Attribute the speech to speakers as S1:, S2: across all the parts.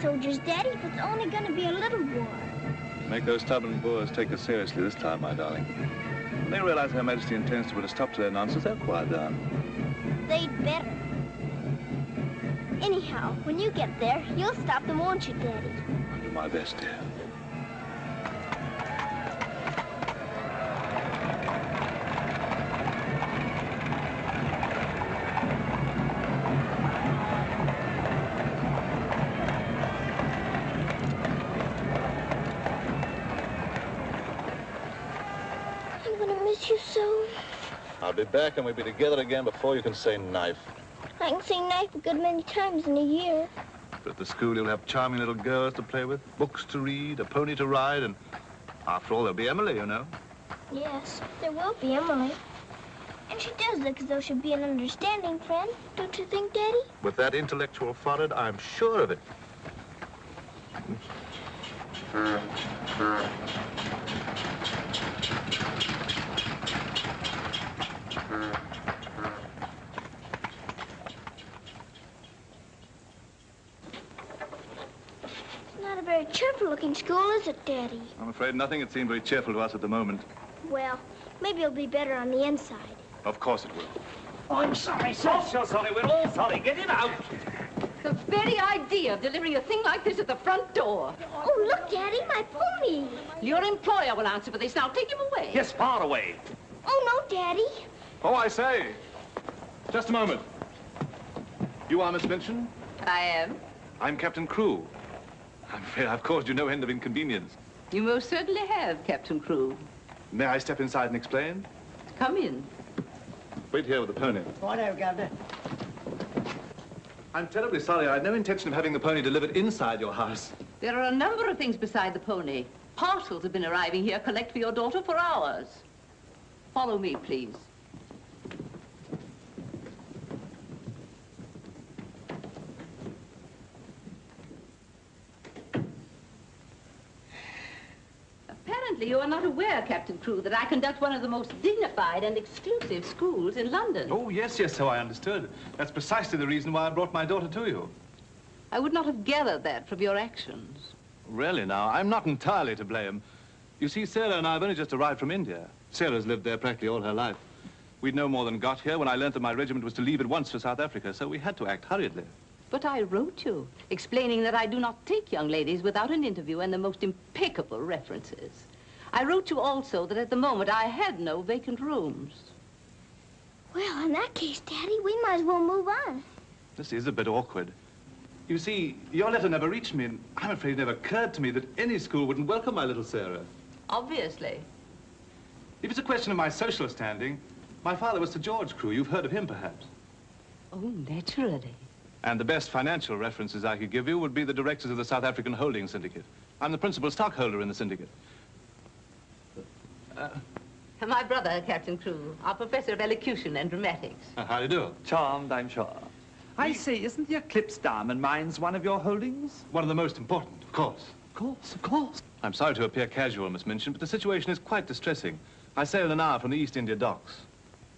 S1: soldiers, Daddy, if it's only going to be a little war.
S2: Make those stubborn Boers take us seriously this time, my darling. When they realize Her Majesty intends to put a stop to their nonsense, they'll quiet down.
S1: They'd better. Anyhow, when you get there, you'll stop them, won't you, Daddy?
S2: I'll do my best, dear.
S1: You so.
S2: I'll be back and we'll be together again before you can say knife.
S1: I can say knife a good many times in a year.
S2: But at the school you'll have charming little girls to play with, books to read, a pony to ride, and after all there'll be Emily, you know.
S1: Yes, there will be Emily. And she does look as though she'd be an understanding friend, don't you think, Daddy?
S2: With that intellectual forehead, I'm sure of it.
S1: Not a very cheerful-looking school, is it, Daddy?
S2: I'm afraid nothing had seemed very cheerful to us at the moment.
S1: Well, maybe it'll be better on the inside.
S2: Of course it will.
S3: Oh, I'm sorry, sir. Oh, so sorry. We're all sorry. Get him out.
S4: The very idea of delivering a thing like this at the front door.
S1: Oh, look, Daddy, my pony.
S4: Your employer will answer for this. Now, take him away.
S3: Yes, far away.
S1: Oh, no, Daddy.
S2: Oh, I say. Just a moment. You are Miss Minchin?
S4: I am.
S2: I'm Captain Crewe. I'm afraid I've caused you no end of inconvenience.
S4: You most certainly have, Captain Crewe.
S2: May I step inside and explain?
S4: Come in.
S2: Wait here with the pony.
S5: Righto, Governor.
S2: I'm terribly sorry. I had no intention of having the pony delivered inside your house.
S4: There are a number of things beside the pony. Parcels have been arriving here, collect for your daughter for hours. Follow me, please. Apparently, you are not aware, Captain Crewe, that I conduct one of the most dignified and exclusive schools in London.
S2: Oh, yes, yes, so I understood. That's precisely the reason why I brought my daughter to you.
S4: I would not have gathered that from your actions.
S2: Really, now, I'm not entirely to blame. You see, Sarah and I have only just arrived from India. Sarah's lived there practically all her life. We'd no more than got here when I learnt that my regiment was to leave at once for South Africa, so we had to act hurriedly.
S4: But I wrote you, explaining that I do not take young ladies without an interview and the most impeccable references. I wrote you also that at the moment I had no vacant rooms.
S1: Well, in that case, Daddy, we might as well move on.
S2: This is a bit awkward. You see, your letter never reached me, and I'm afraid it never occurred to me that any school wouldn't welcome my little Sarah.
S4: Obviously.
S2: If it's a question of my social standing, my father was Sir George Crewe. You've heard of him, perhaps.
S4: Oh, naturally.
S2: And the best financial references I could give you would be the directors of the South African Holding Syndicate. I'm the principal stockholder in the syndicate.
S4: My brother, Captain Crewe, our professor of elocution and dramatics.
S2: How do you do?
S3: Charmed, I'm sure. I say, isn't the Eclipse Diamond Mines one of your holdings?
S2: One of the most important, of course.
S3: Of course, of course.
S2: I'm sorry to appear casual, Miss Minchin, but the situation is quite distressing. I sail in an hour from the East India docks.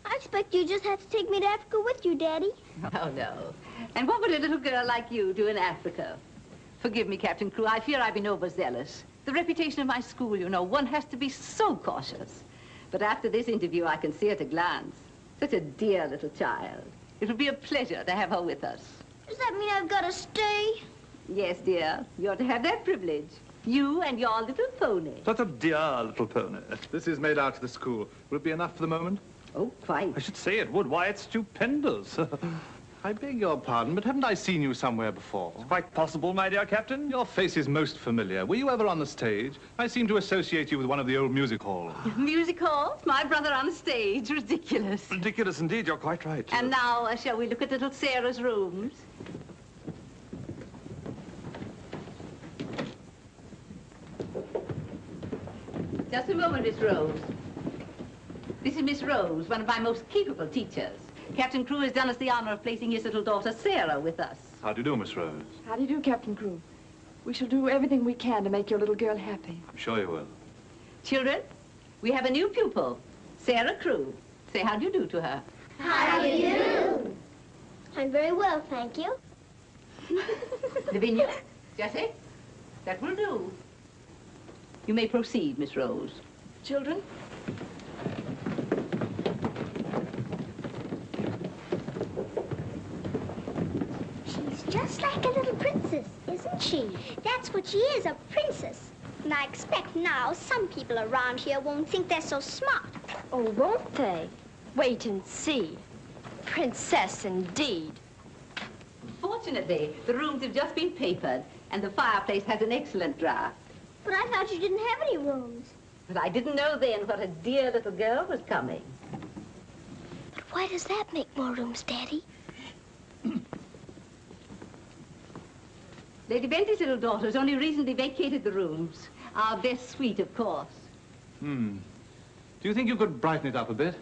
S1: I expect you just have to take me to Africa with you, Daddy.
S4: Oh, no. And what would a little girl like you do in Africa? Forgive me, Captain Crewe, I fear I've been overzealous. The reputation of my school, you know, one has to be so cautious. But after this interview, I can see at a glance. Such a dear little child. It would be a pleasure to have her with us.
S1: Does that mean I've got to stay?
S4: Yes, dear. You're to have that privilege. You and your little pony.
S3: Such a dear little pony.
S2: This is made out to the school. Will it be enough for the moment?
S4: Oh, quite.
S3: I should say it would. Why, it's stupendous.
S2: I beg your pardon, but haven't I seen you somewhere before?
S3: It's quite possible, my dear Captain.
S2: Your face is most familiar. Were you ever on the stage? I seem to associate you with one of the old music halls.
S4: Music halls? My brother on the stage? Ridiculous.
S3: Ridiculous indeed, you're quite right.
S4: And now, shall we look at little Sarah's rooms? Just a moment, Miss Rose. This is Miss Rose, one of my most capable teachers. Captain Crewe has done us the honor of placing his little daughter, Sarah, with us.
S2: How do you do, Miss Rose?
S6: How do you do, Captain Crewe? We shall do everything we can to make your little girl happy.
S2: I'm sure you will.
S4: Children, we have a new pupil, Sarah Crewe. Say how do you do to her.
S1: How do you do? I'm very well, thank you.
S4: Lavinia, Jessie, that will do. You may proceed, Miss Rose.
S6: Children?
S1: She's just like a little princess, isn't she? That's what she is, a princess. And I expect now some people around here won't think they're so smart.
S5: Oh, won't they? Wait and see. Princess, indeed.
S4: Fortunately, the rooms have just been papered, and the fireplace has an excellent draught.
S1: But I thought you didn't have any rooms.
S4: But I didn't know then what a dear little girl was coming.
S1: But why does that make more rooms, Daddy?
S4: Lady Bentley's little daughter has only recently vacated the rooms. Our best suite, of course.
S2: Do you think you could brighten it up a bit?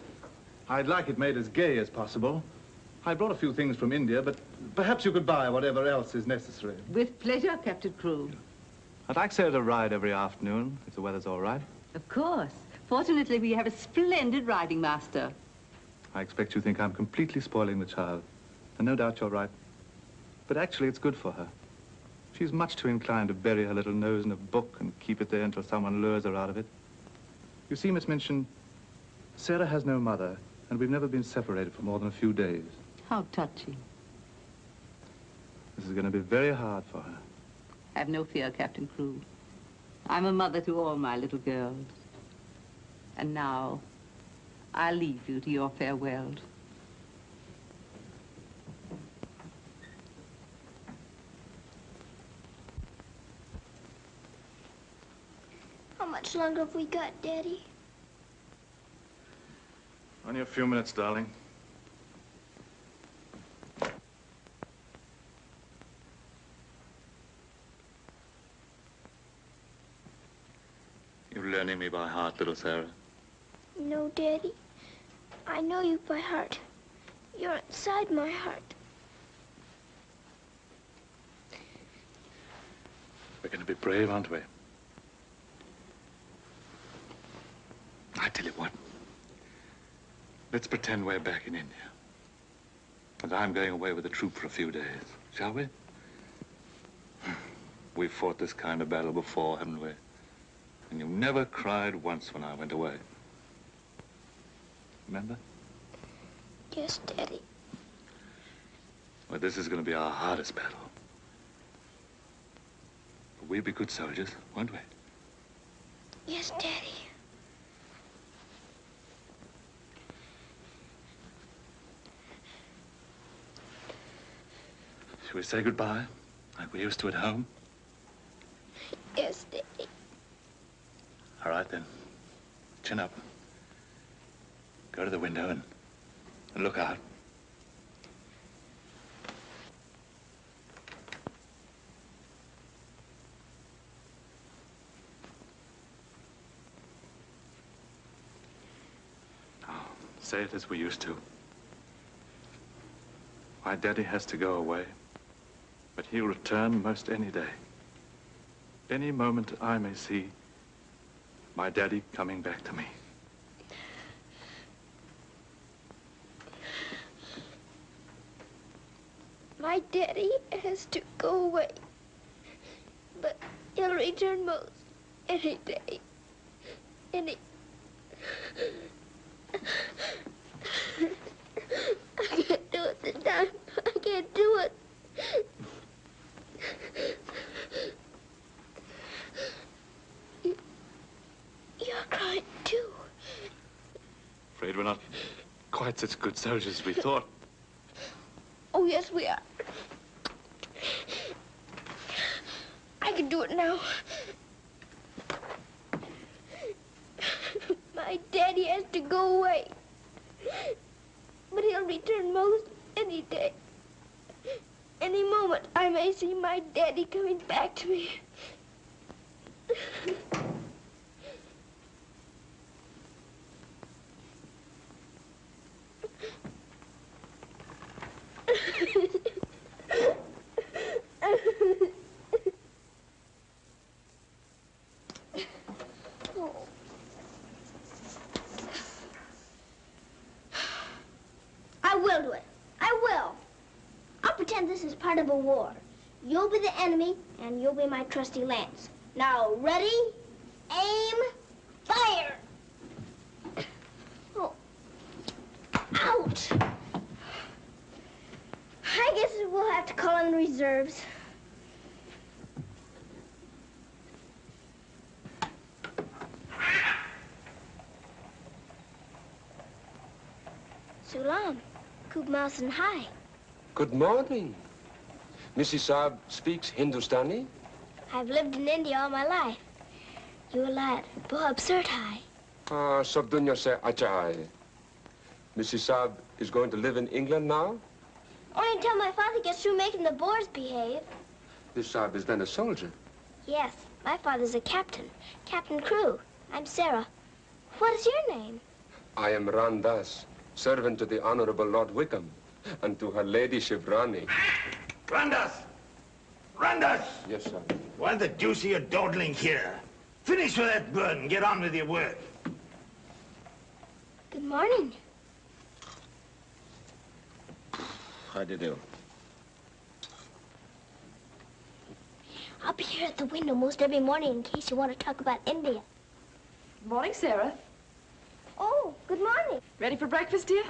S2: I'd like it made as gay as possible. I brought a few things from India, but perhaps you could buy whatever else is necessary.
S4: With pleasure, Captain Crewe.
S2: I'd like Sarah to ride every afternoon, if the weather's all right.
S4: Of course. Fortunately, we have a splendid riding master.
S2: I expect you think I'm completely spoiling the child. And no doubt you're right. But actually, it's good for her. She's much too inclined to bury her little nose in a book and keep it there until someone lures her out of it. You see, Miss Minchin, Sarah has no mother, and we've never been separated for more than a few days.
S4: How touching.
S2: This is going to be very hard for her.
S4: Have no fear, Captain Crewe. I'm a mother to all my little girls. And now, I'll leave you to your farewells.
S1: How much longer have we got, Daddy?
S2: Only a few minutes, darling. You're learning me by heart, little Sarah.
S1: No, Daddy. I know you by heart. You're inside my heart.
S2: We're going to be brave, aren't we? I tell you what. Let's pretend we're back in India. And I'm going away with the troop for a few days, shall we? We've fought this kind of battle before, haven't we? And you never cried once when I went away. Remember?
S1: Yes, Daddy.
S2: Well, this is going to be our hardest battle. But we'll be good soldiers, won't we?
S1: Yes, Daddy.
S2: Shall we say goodbye, like we used to at home?
S1: Yes, Daddy.
S2: All right, then. Chin up. Go to the window and look out. Now, say it as we used to. My daddy has to go away, but he'll return most any day. Any moment I may see my daddy coming back to me.
S1: My daddy has to go away, but he'll return most any day. I can't do it this time. I can't do it. You're crying too.
S2: Afraid we're not quite such good soldiers as we thought.
S1: Oh, yes, we are. I can do it now. My daddy has to go away, but he'll return most any day. Any moment, I may see my daddy coming back to me. I will do it. I will. I'll pretend this is part of a war. You'll be the enemy, and you'll be my trusty lance. Now, ready, aim, fire! Oh. Ouch! I guess we'll have to call in reserves. Sulam, Kub Mouse and Hi.
S7: Good morning. Mrs. Saab speaks Hindustani?
S1: I've lived in India all my life. You a lad, Boh absurd Hi.
S7: Ah, sab dunya se acha hai. Mrs. Saab is going to live in England now?
S1: Only until my father gets through making the Boers behave.
S7: This Saab is then a soldier.
S1: Yes, my father's a captain. Captain Crew. I'm Sarah. What is your name?
S7: I am Ran Das, servant to the Honorable Lord Wickham, and to her ladyship Rani.
S8: Randas! Randas!
S7: Yes, sir.
S8: Why the deuce are you dawdling here? Finish with that bird and get on with your work.
S1: Good morning.
S7: How do you do?
S1: I'll be here at the window most every morning in case you want to talk about India.
S6: Morning, Sarah.
S1: Oh, good morning.
S6: Ready for breakfast, dear?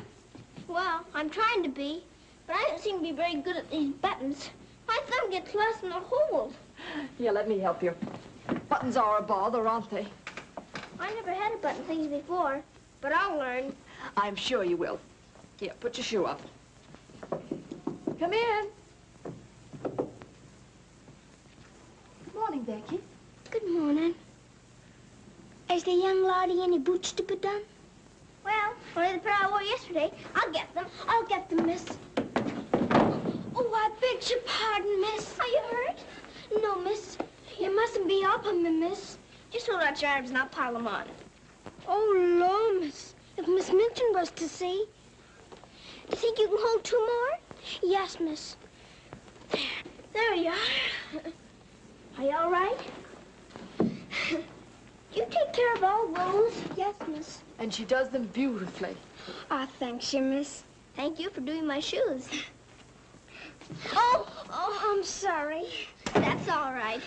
S1: Well, I'm trying to be, but I don't seem to be very good at these buttons. My thumb gets lost in the hole.
S6: Here, let me help you. Buttons are a bother, aren't they?
S1: I never had to button things before, but I'll learn.
S6: I'm sure you will. Here, put your shoe up. Come in. Good morning, Becky.
S1: Good morning. Is the young laddie any boots to put on? Well, only the pair I wore yesterday. I'll get them. I'll get them, miss. Oh, I beg your pardon, miss. Are you hurt? No, miss. You mustn't be up on me, miss. Just hold out your arms and I'll pile them on. Oh, Lord, miss. If Miss Minton was to see. Do you think you can hold two more? Yes, miss. There you are. Are you all right? You take care of all those? Yes, miss.
S6: And she does them beautifully.
S1: Ah, thanks, you, miss. Thank you for doing my shoes. Oh, I'm sorry. That's all right.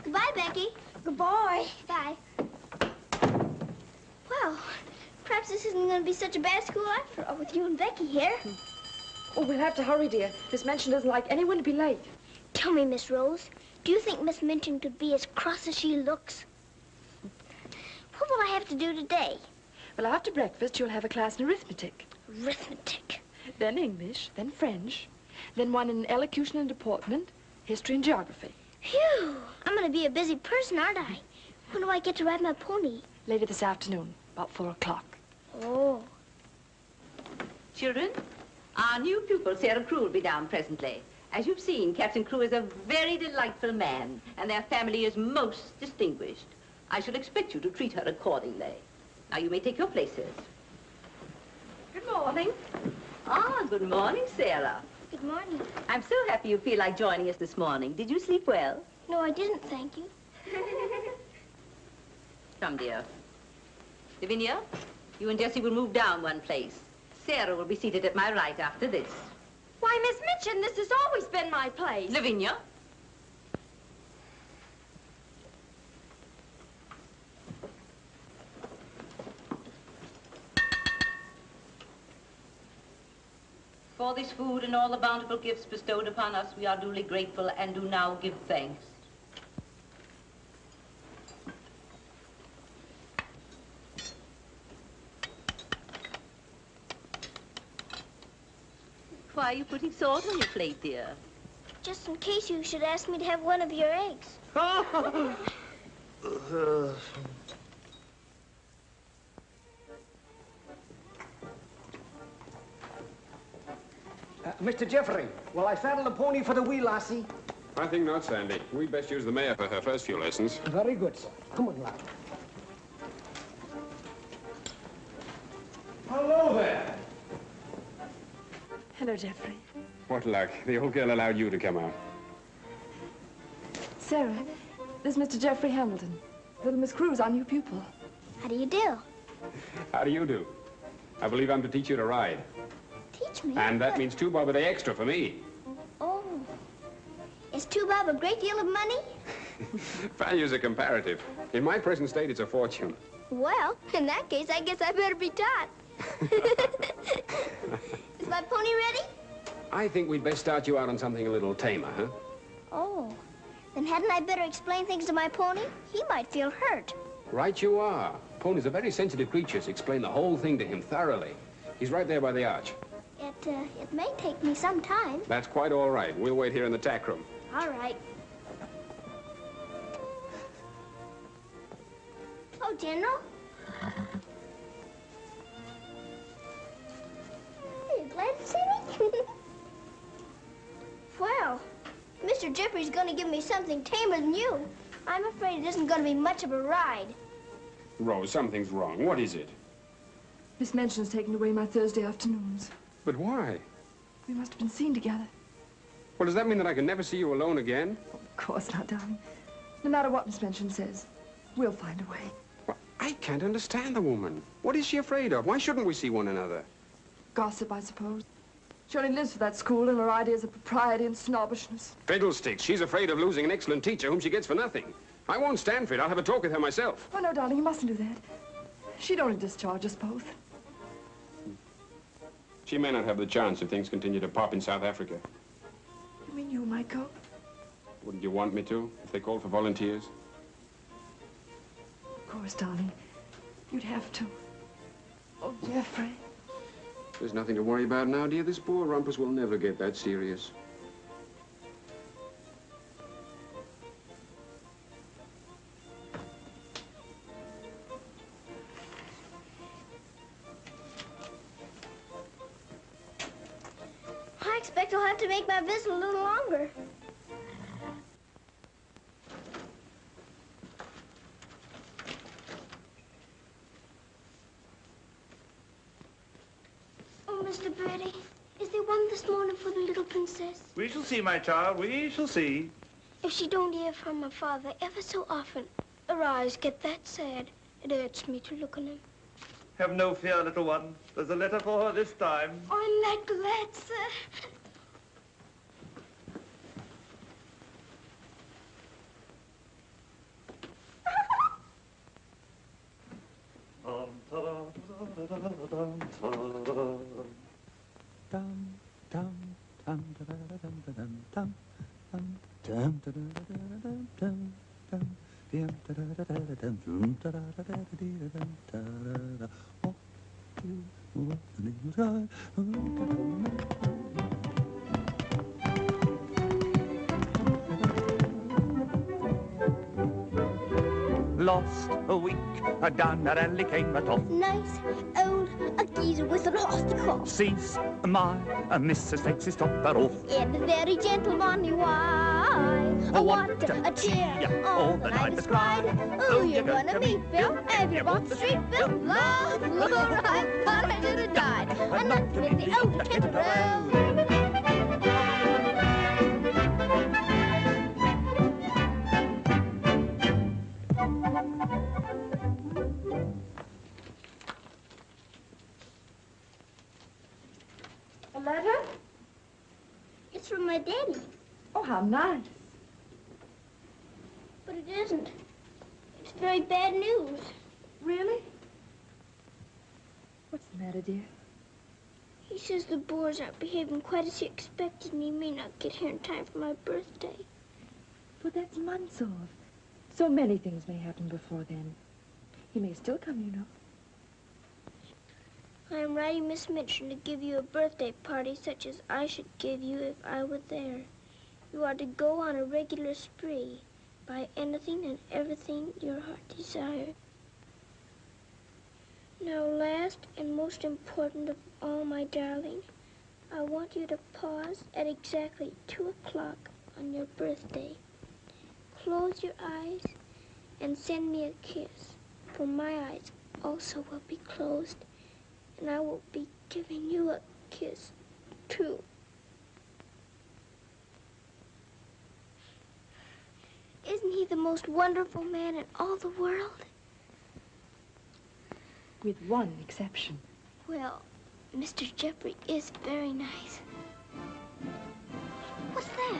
S1: Goodbye, Becky. Goodbye. Bye. Well, perhaps this isn't going to be such a bad school after all with you and Becky here.
S6: Oh, we'll have to hurry, dear. Miss Minchin doesn't like anyone to be late.
S1: Tell me, Miss Rose, do you think Miss Minchin could be as cross as she looks? What will I have to do today?
S6: Well, after breakfast, you'll have a class in arithmetic.
S1: Arithmetic.
S6: Then English, then French, then one in elocution and deportment, history and geography.
S1: Phew! I'm going to be a busy person, aren't I? When do I get to ride my pony?
S6: Later this afternoon, about 4 o'clock.
S1: Oh.
S4: Children, our new pupil, Sarah Crew, will be down presently. As you've seen, Captain Crew is a very delightful man, and their family is most distinguished. I shall expect you to treat her accordingly. Now, you may take your places.
S6: Good morning.
S4: Ah, good morning, Sarah.
S1: Good morning.
S4: I'm so happy you feel like joining us this morning. Did you sleep well?
S1: No, I didn't, thank you.
S4: Come, dear. Lavinia, you and Jessie will move down one place. Sarah will be seated at my right after this.
S5: Why, Miss Minchin, this has always been my place.
S4: Lavinia. For this food and all the bountiful gifts bestowed upon us, we are duly grateful and do now give thanks. Why are you putting salt on your plate, dear?
S1: Just in case you should ask me to have one of your eggs.
S9: Mr. Jeffrey, will I saddle the pony for the wee lassie?
S7: I think not, Sandy. We'd best use the mare for her first few lessons.
S9: Very good, sir. Come on, lad.
S8: Hello there.
S6: Hello, Jeffrey.
S7: What luck. The old girl allowed you to come out.
S6: Sarah, this is Mr. Jeffrey Hamilton. Little Miss Crew's our new pupil.
S1: How do you do?
S7: How do you do? I believe I'm to teach you to ride.
S1: Teach me.
S7: And that means 2 bob a day extra for me.
S1: Is 2 bob a great deal of money?
S7: Values are comparative. In my present state, it's a fortune.
S1: Well, in that case, I guess I better be taught. Is my pony ready?
S7: I think we'd best start you out on something a little tamer, huh?
S1: Oh, then hadn't I better explain things to my pony? He might feel hurt.
S7: Right you are. Ponies are very sensitive creatures. Explain the whole thing to him thoroughly. He's right there by the arch.
S1: It may take me some time.
S7: That's quite all right. We'll wait here in the tack room.
S1: All right. Oh, General. Are you glad to see me? Well, Mr. Jeffrey's going to give me something tamer than you. I'm afraid it isn't going to be much of a ride.
S7: Rose, something's wrong. What is it?
S6: Miss Minchin's taken away my Thursday afternoons.
S7: But why?
S6: We must have been seen together.
S7: Well, does that mean that I can never see you alone again?
S6: Of course not, darling. No matter what Miss Minchin says, we'll find a way.
S7: Well, I can't understand the woman. What is she afraid of? Why shouldn't we see one another?
S6: Gossip, I suppose. She only lives for that school and her ideas of propriety and snobbishness.
S7: Fiddlesticks. She's afraid of losing an excellent teacher whom she gets for nothing. I won't stand for it. I'll have a talk with her myself.
S6: Oh, no, darling, you mustn't do that. She'd only discharge us both.
S7: She may not have the chance if things continue to pop in South Africa.
S6: You mean you might go?
S7: Wouldn't you want me to, if they called for volunteers?
S6: Of course, darling. You'd have to. Oh, Jeffrey.
S7: There's nothing to worry about now, dear. This poor rumpus will never get that serious.
S1: I expect I'll have to make my visit a little longer. Oh, Mr. Birdie, is there one this morning for the little princess?
S3: We shall see, my child, we shall see.
S1: If she don't hear from her father ever so often, her eyes get that sad. It hurts me to look on them.
S3: Have no fear, little one. There's a letter for her this time.
S1: Oh, I'm that glad, sir.
S10: Lost a week, down the alley came a top.
S1: Nice old geezer with an awfully cough.
S10: Sees my Mrs. takes his topper off.
S1: In a very gentle morning, why? What a cheer! All the night is cried. Who you gonna meet, Bill? Have you walked the street, Bill? Lord, I thought I should have died. I'm not with the old Tipperell.
S6: A letter?
S1: It's from my daddy.
S6: Oh, how nice.
S1: But it isn't. It's very bad news.
S6: Really? What's the matter, dear?
S1: He says the Boers aren't behaving quite as he expected, and he may not get here in time for my birthday.
S6: But that's months off. So many things may happen before then. He may still come, you know.
S1: I am writing Miss Minchin to give you a birthday party such as I should give you if I were there. You are to go on a regular spree, buy anything and everything your heart desires. Now, last and most important of all, my darling, I want you to pause at exactly 2 o'clock on your birthday. Close your eyes and send me a kiss, for my eyes also will be closed, and I will be giving you a kiss, too. Isn't he the most wonderful man in all the world?
S6: With one exception.
S1: Well, Mr. Jeffrey is very nice. What's that?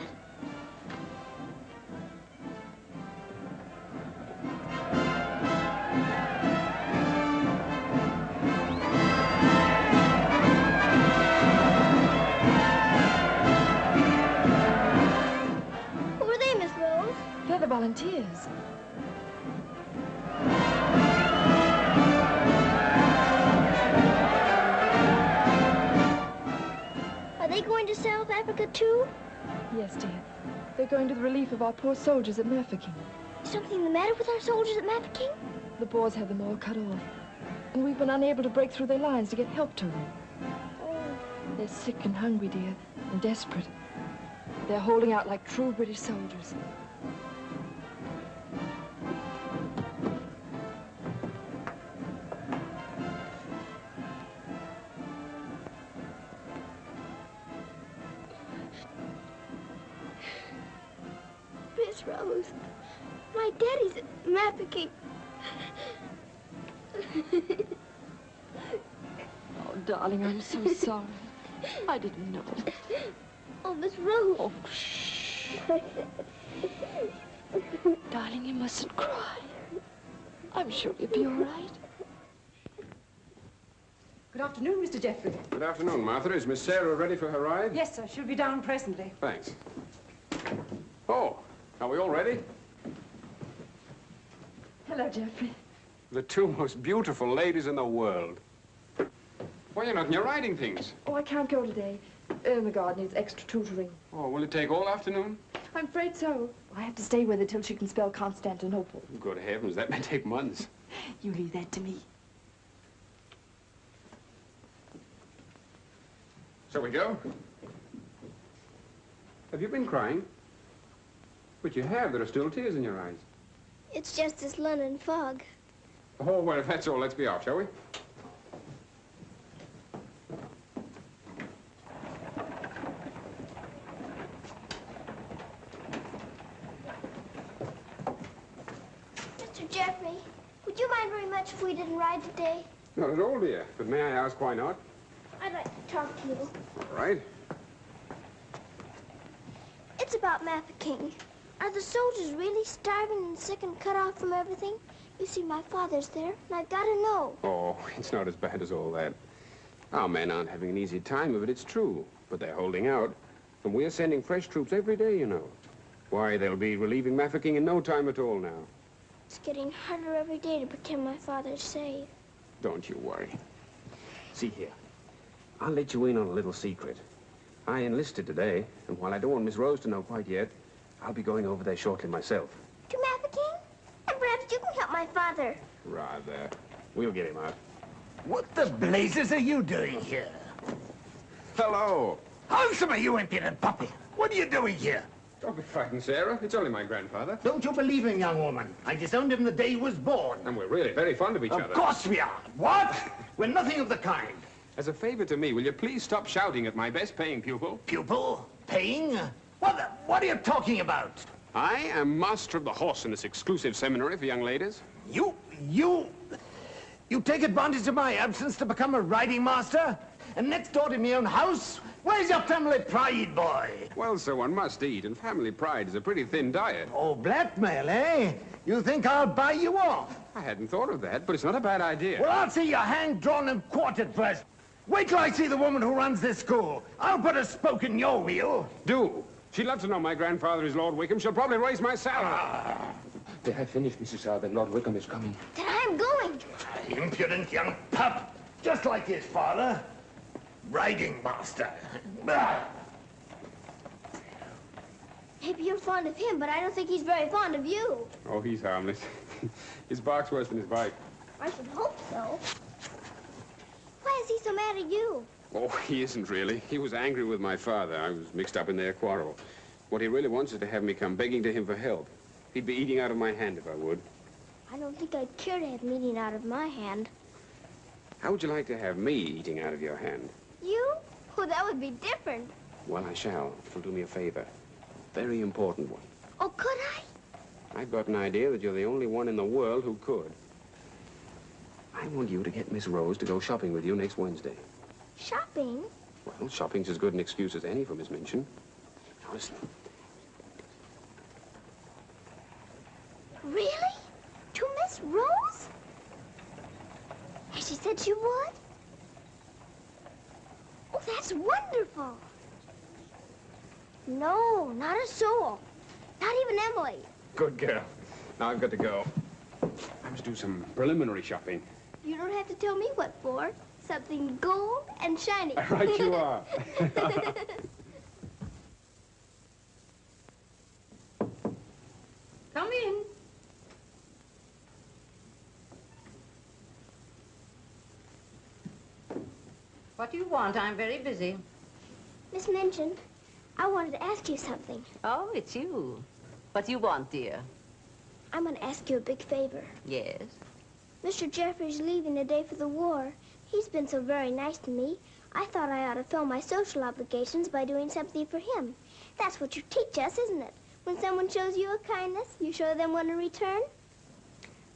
S1: Africa, too?
S6: Yes, dear. They're going to the relief of our poor soldiers at Mafeking.
S1: Is something the matter with our soldiers at Mafeking?
S6: The Boers have them all cut off. And we've been unable to break through their lines to get help to them.
S1: Oh.
S6: They're sick and hungry, dear, and desperate. They're holding out like true British soldiers.
S1: Miss Rose, my daddy's at Mafeking.
S6: Oh, darling, I'm so sorry. I didn't know.
S1: Oh, Miss Rose.
S6: Oh, shh. Darling, you mustn't cry. I'm sure you'll be all right.
S11: Good afternoon, Mr. Jeffrey.
S7: Good afternoon, Martha. Is Miss Sarah ready for her ride?
S11: Yes, sir. She'll be down presently.
S7: Thanks. Oh, are we all ready?
S6: Hello, Jeffrey.
S7: The two most beautiful ladies in the world. Why, you're not in your riding things.
S6: Oh, I can't go today. Ermengarde needs extra tutoring.
S7: Oh, will it take all afternoon?
S6: I'm afraid so. I have to stay with her till she can spell Constantinople.
S7: Good heavens, that may take months.
S6: You leave that to me.
S7: Shall we go? Have you been crying? But you have. There are still tears in your eyes.
S1: It's just this London fog.
S7: Oh, well, if that's all, let's be off, shall we?
S1: Mr. Jeffrey, would you mind very much if we didn't ride today?
S7: Not at all, dear. But may I ask why not?
S1: I'd like to talk to you.
S7: All right.
S1: It's about Mafeking. Are the soldiers really starving and sick and cut off from everything? You see, my father's there, and I've got to know.
S7: Oh, it's not as bad as all that. Our men aren't having an easy time of it, it's true. But they're holding out. And we're sending fresh troops every day, you know. Why, they'll be relieving Mafeking in no time at all now.
S1: It's getting harder every day to pretend my father's safe.
S7: Don't you worry. See here. I'll let you in on a little secret. I enlisted today, and while I don't want Miss Rose to know quite yet, I'll be going over there shortly myself.
S1: To Mafeking? And perhaps you can help my father.
S7: Rather. We'll get him out.
S8: What the blazes are you doing here?
S7: Hello.
S8: Hoxhson, are you impudent puppy? What are you doing here?
S7: Don't be frightened, Sarah. It's only my grandfather.
S8: Don't you believe him, young woman? I disowned him the day he was born.
S7: And we're really very fond of each other.
S8: Of course we are. What? We're nothing of the kind.
S7: As a favor to me, will you please stop shouting at my best-paying pupil?
S8: Pupil? Paying? What are you talking about?
S7: I am master of the horse in this exclusive seminary for young ladies.
S8: You take advantage of my absence to become a riding master? And next door to my own house? Where's your family pride, boy?
S7: Well, sir, one must eat, and family pride is a pretty thin diet.
S8: Oh, blackmail, eh? You think I'll buy you off?
S7: I hadn't thought of that, but it's not a bad idea.
S8: Well, I'll see you hanged, drawn, and quartered first. Wait till I see the woman who runs this school. I'll put a spoke in your wheel.
S7: Do. She'd love to know my grandfather is Lord Wickham. She'll probably raise my salary.
S12: They have finished, Mrs. Then Lord Wickham is coming.
S1: Then I'm going.
S8: Impudent young pup. Just like his father. Riding master.
S1: Maybe you're fond of him, but I don't think he's very fond of you.
S7: Oh, he's harmless. His bark's worse than his bite.
S1: I should hope so. Why is he so mad at you?
S7: Oh, he isn't really. He was angry with my father. I was mixed up in their quarrel. What he really wants is to have me come begging to him for help. He'd be eating out of my hand if I would.
S1: I don't think I'd care to have meat eaten out of my hand.
S7: How would you like to have me eating out of your hand?
S1: You? Oh, that would be different.
S7: Well, I shall. It'll do me a favor. Very important one.
S1: Oh, could I?
S7: I've got an idea that you're the only one in the world who could. I want you to get Miss Rose to go shopping with you next Wednesday.
S1: Shopping?
S7: Well, shopping's as good an excuse as any for Miss Minchin. Now, listen.
S1: Really? To Miss Rose? Has she said she would? Oh, that's wonderful. No, not a soul. Not even Emily.
S7: Good girl. Now I've got to go. I must do some preliminary shopping.
S1: You don't have to tell me what for. Something gold and shiny.
S7: Right you are.
S4: What do you want? I'm very busy.
S1: Miss Minchin, I wanted to ask you something.
S4: Oh, it's you. What do you want, dear?
S1: I'm going to ask you a big favor.
S4: Yes?
S1: Mr. Jeffrey's leaving today for the war. He's been so very nice to me. I thought I ought to fill my social obligations by doing something for him. That's what you teach us, isn't it? When someone shows you a kindness, you show them one in return?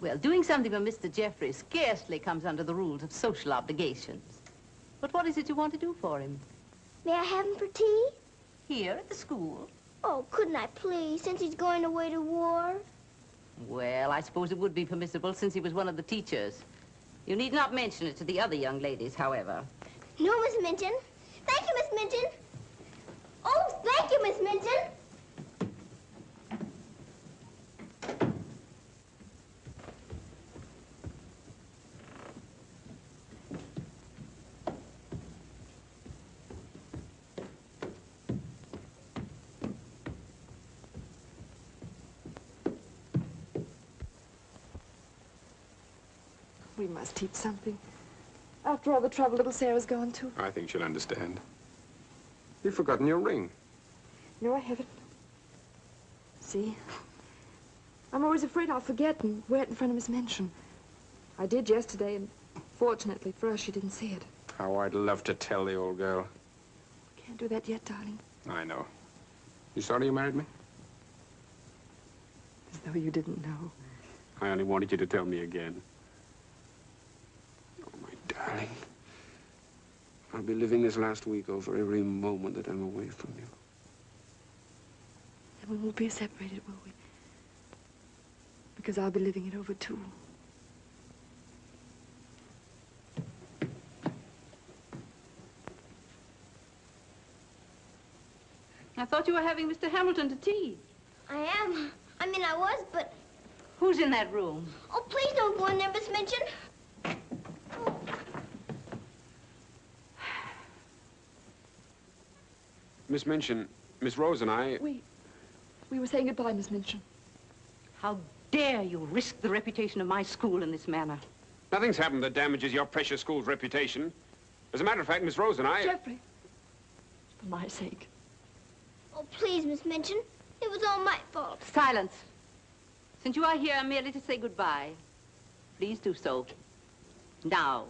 S4: Well, doing something for Mr. Jeffrey scarcely comes under the rules of social obligations. But what is it you want to do for him?
S1: May I have him for tea?
S4: Here at the school?
S1: Oh, couldn't I please, since he's going away to war?
S4: Well, I suppose it would be permissible since he was one of the teachers. You need not mention it to the other young ladies, however.
S1: No, Miss Minchin. Thank you, Miss Minchin. Oh, thank you, Miss Minchin.
S6: We must teach something. After all the trouble little Sarah's gone to.
S7: I think she'll understand. You've forgotten your ring.
S6: No, I haven't. See? I'm always afraid I'll forget and wear it in front of Miss Minchin. I did yesterday, and fortunately for us, she didn't see it.
S7: How I'd love to tell the old girl.
S6: Can't do that yet, darling.
S7: I know. You sorry you married me?
S6: As though you didn't know.
S7: I only wanted you to tell me again. Oh, my darling. I'll be living this last week over every moment that I'm away from you.
S6: And we won't be separated, will we? Because I'll be living it over, too.
S4: I thought you were having Mr. Hamilton to tea.
S1: I am. I mean, I was, but...
S4: Who's in that room?
S1: Oh, please don't go in there, Miss Minchin.
S7: Miss Minchin, Miss Rose and I...
S6: We were saying goodbye, Miss Minchin.
S4: How dare you risk the reputation of my school in this manner?
S7: Nothing's happened that damages your precious school's reputation. As a matter of fact, Miss Rose and I...
S6: Jeffrey, for my sake.
S1: Oh, please, Miss Minchin. It was all my fault.
S4: Silence. Since you are here merely to say goodbye, please do so. Now.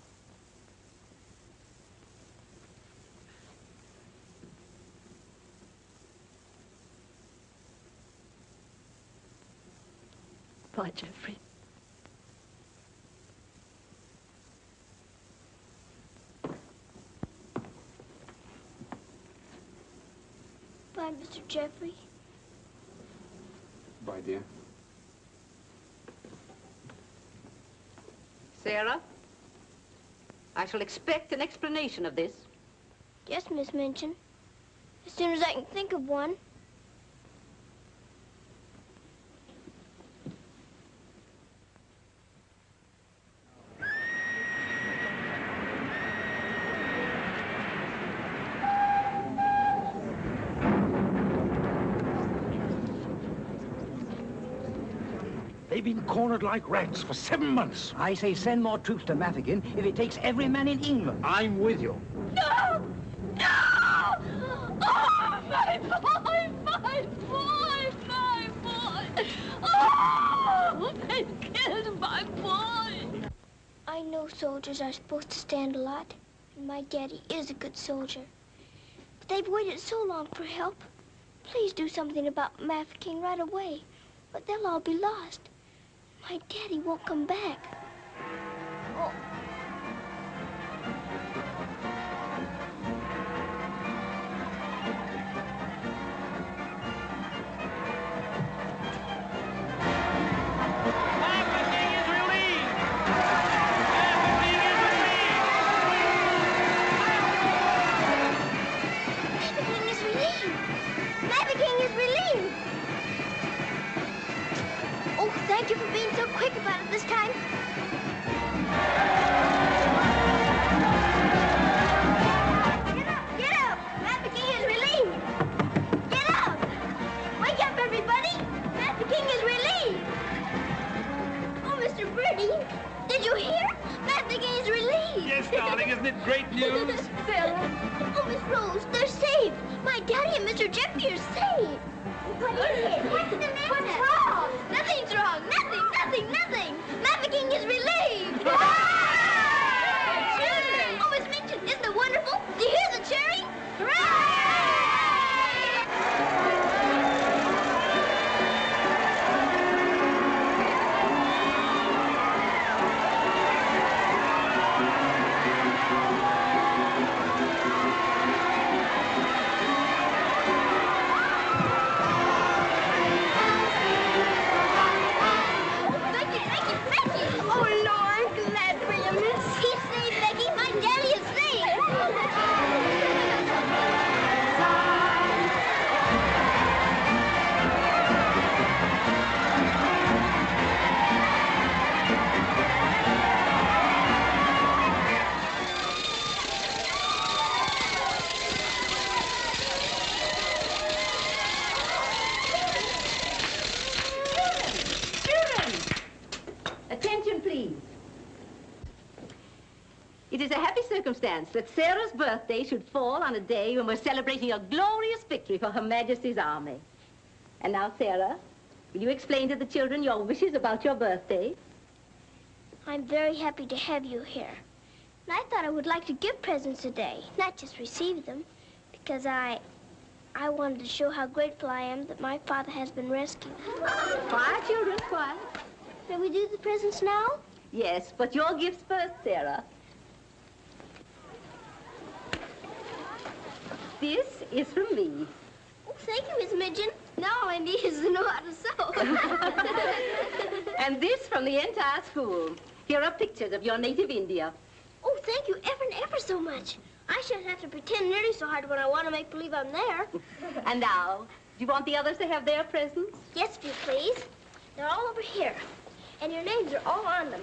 S6: Bye, Jeffrey.
S1: Bye, Mr. Jeffrey.
S7: Bye, dear.
S4: Sarah, I shall expect an explanation of this.
S1: Yes, Miss Minchin. As soon as I can think of one.
S8: They've been cornered like rats for 7 months.
S9: I say send more troops to Mafeking if it takes every man in England.
S8: I'm with you.
S1: No! No! Oh, my boy! My boy! My boy! Oh! They killed my boy! I know soldiers are supposed to stand a lot, and my daddy is a good soldier. But they've waited so long for help. Please do something about Mafeking right away, or they'll all be lost. My daddy won't come back. Oh. Thank you for being so quick about it this time.
S3: Isn't it great news?
S1: Sarah. Oh, Miss Rose, they're saved. My daddy and Mr. Jeffrey are saved. What is it? What's the matter? What's wrong? Nothing's wrong. Nothing. Maverick is relieved. Children! Oh, Miss Minchin, isn't it wonderful? Do you hear the cheering? Hooray!
S4: It is a happy circumstance that Sarah's birthday should fall on a day when we're celebrating a glorious victory for Her Majesty's army. And now, Sarah, will you explain to the children your wishes about your birthday?
S1: I'm very happy to have you here. And I thought I would like to give presents today, not just receive them, because I wanted to show how grateful I am that my father has been rescued.
S4: Quiet, children, quiet.
S1: Can we do the presents now?
S4: Yes, but your gifts first, Sarah. This is from me.
S1: Oh, thank you, Miss Midgeon. Now all I need is to know how to sew.
S4: And this from the entire school. Here are pictures of your native India.
S1: Oh, thank you ever and ever so much. I shouldn't have to pretend nearly so hard when I want to make believe I'm there.
S4: And now, do you want the others to have their presents?
S1: Yes, if you please. They're all over here. And your names are all on them.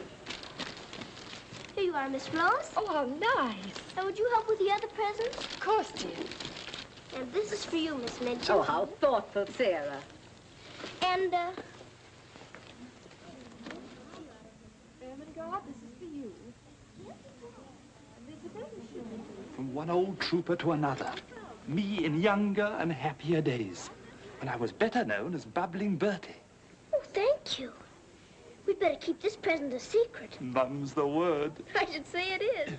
S1: Here you are, Miss Rose.
S6: Oh, how nice.
S1: And would you help with the other presents?
S6: Of course, dear.
S1: And this is for you, Miss Midgeon.
S4: Oh, how thoughtful, Sarah.
S1: And,
S6: this is for you.
S3: From one old trooper to another. Me in younger and happier days, when I was better known as Bubbling Bertie.
S1: Oh, thank you. We'd better keep this present a secret.
S3: Mum's the word.
S1: I should say it is.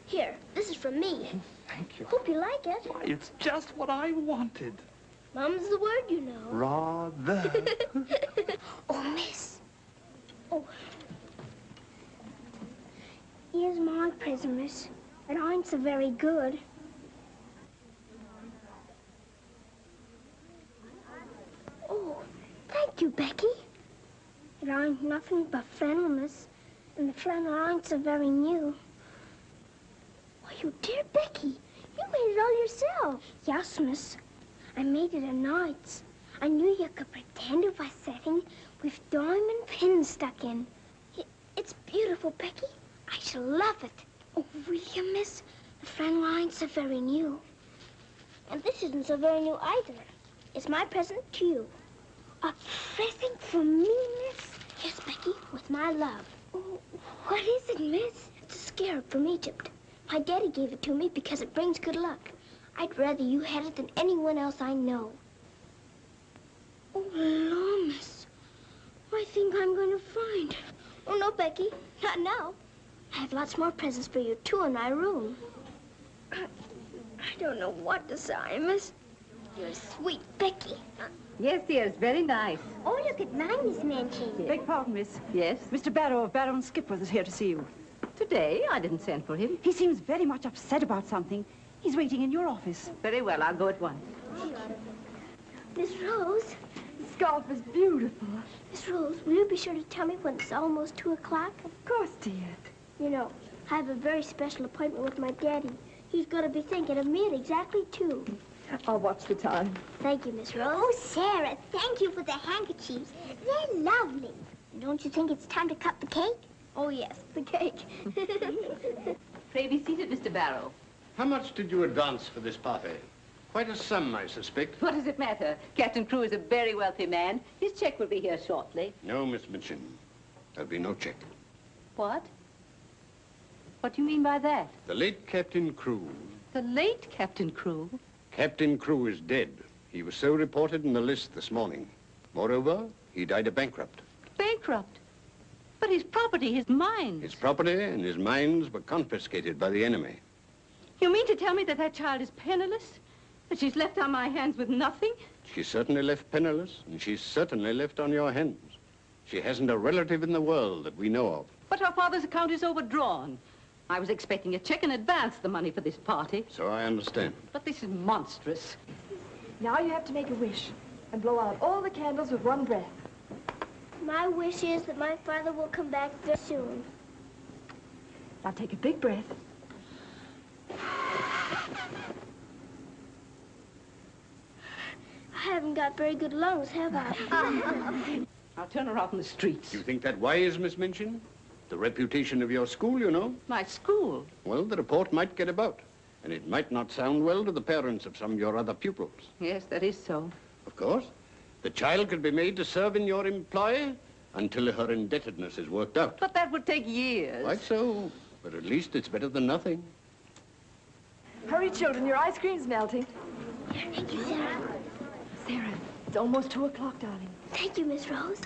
S1: Here, this is from me.
S3: Thank you.
S1: Hope you like it.
S3: Why, it's just what I wanted.
S1: Mum's the word, you know.
S3: Rather.
S1: Oh, miss. Oh. Here's my present, miss. It ain't so very good. Oh, thank you, Becky. It ain't nothing but flannel, miss. And the flannel ain't so very new. Why, you dear Becky, you made it all yourself. Yes, miss. I made it at nights. I knew you could pretend it was setting with diamond pins stuck in. It's beautiful, Becky. I shall love it. Oh, will you, miss? The flannel ain't so very new. And this isn't so very new either. It's my present to you. A present from me, miss? Yes, Becky, with my love. Oh, what is it, miss? It's a scarab from Egypt. My daddy gave it to me because it brings good luck. I'd rather you had it than anyone else I know. Oh, Lord, miss. I think I'm going to find it. Oh, no, Becky. Not now. I have lots more presents for you, too, in my room. I don't know what to say, miss. You're sweet, Becky.
S4: Yes, dear, it's very nice.
S1: Oh, look at mine, Miss Manchin.
S11: Beg pardon, miss.
S4: Yes?
S11: Mr. Barrow of Barrow and Skipworth is here to see you.
S4: Today? I didn't send for him.
S11: He seems very much upset about something. He's waiting in your office.
S4: Very well, I'll go at once.
S1: Miss Rose.
S6: The scarf is beautiful.
S1: Miss Rose, will you be sure to tell me when it's almost 2 o'clock?
S6: Of course, dear.
S1: You know, I have a very special appointment with my daddy. He's going to be thinking of me at exactly 2.
S6: I'll watch the time.
S1: Thank you, Miss Rose. Oh, Sarah, thank you for the handkerchiefs. They're lovely. Don't you think it's time to cut the cake? Oh, yes, the cake.
S4: Pray be seated, Mr. Barrow.
S13: How much did you advance for this party? Quite a sum, I suspect.
S4: What does it matter? Captain Crewe is a very wealthy man. His check will be here shortly.
S13: No, Miss Minchin. There'll be no check.
S4: What? What do you mean by that?
S13: The late Captain Crewe.
S4: The late Captain Crewe?
S13: Captain Crewe is dead. He was so reported in the list this morning. Moreover, he died a bankrupt.
S4: Bankrupt? But his property, his mines.
S13: His property and his mines were confiscated by the enemy.
S4: You mean to tell me that that child is penniless? That she's left on my hands with nothing?
S13: She's certainly left penniless, and she's certainly left on your hands. She hasn't a relative in the world that we know of.
S4: But her father's account is overdrawn. I was expecting a check in advance, the money for this party.
S13: So I understand.
S4: But this is monstrous.
S6: Now you have to make a wish and blow out all the candles with one breath.
S1: My wish is that my father will come back very soon.
S6: Now take a big breath.
S1: I haven't got very good lungs, have I?
S4: I'll turn her out in the streets.
S13: You think that wise, Miss Minchin? The reputation of your school, you know.
S4: My school?
S13: Well, the report might get about, and it might not sound well to the parents of some of your other pupils.
S4: Yes, that is so.
S13: Of course. The child could be made to serve in your employ until her indebtedness is worked out.
S4: But that would take years.
S13: Quite so, but at least it's better than nothing.
S6: Hurry, children, your ice cream's melting.
S1: Here, thank you, Sarah.
S6: Sarah, it's almost 2 o'clock, darling.
S1: Thank you, Miss Rose.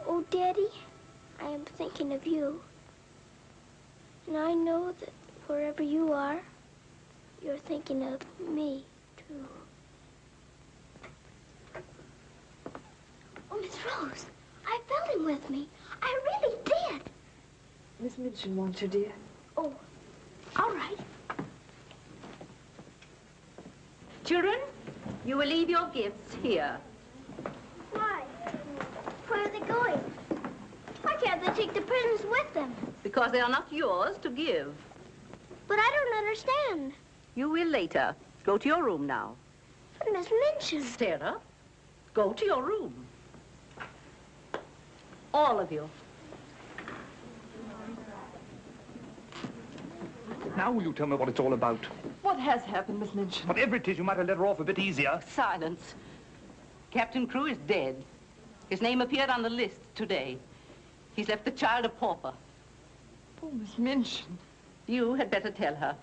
S1: Oh, Daddy, I am thinking of you. And I know that wherever you are, you're thinking of me, too. Oh, Miss Rose, I felt him with me. I really did.
S6: Miss Minchin wants you, dear.
S1: Oh, all right.
S4: Children, you will leave your gifts here.
S1: Why? Where are they going? Why can't they take the presents with them?
S4: Because they are not yours to give.
S1: But I don't understand.
S4: You will later. Go to your room now.
S1: But Miss Minchin.
S4: Sarah, go to your room. All of you.
S3: Now will you tell me what it's all about?
S6: What has happened, Miss Minchin?
S3: Whatever it is, you might have let her off a bit easier.
S4: Silence. Captain Crewe is dead. His name appeared on the list today. He's left the child a pauper.
S6: Oh, Miss Minchin.
S4: You had better tell her.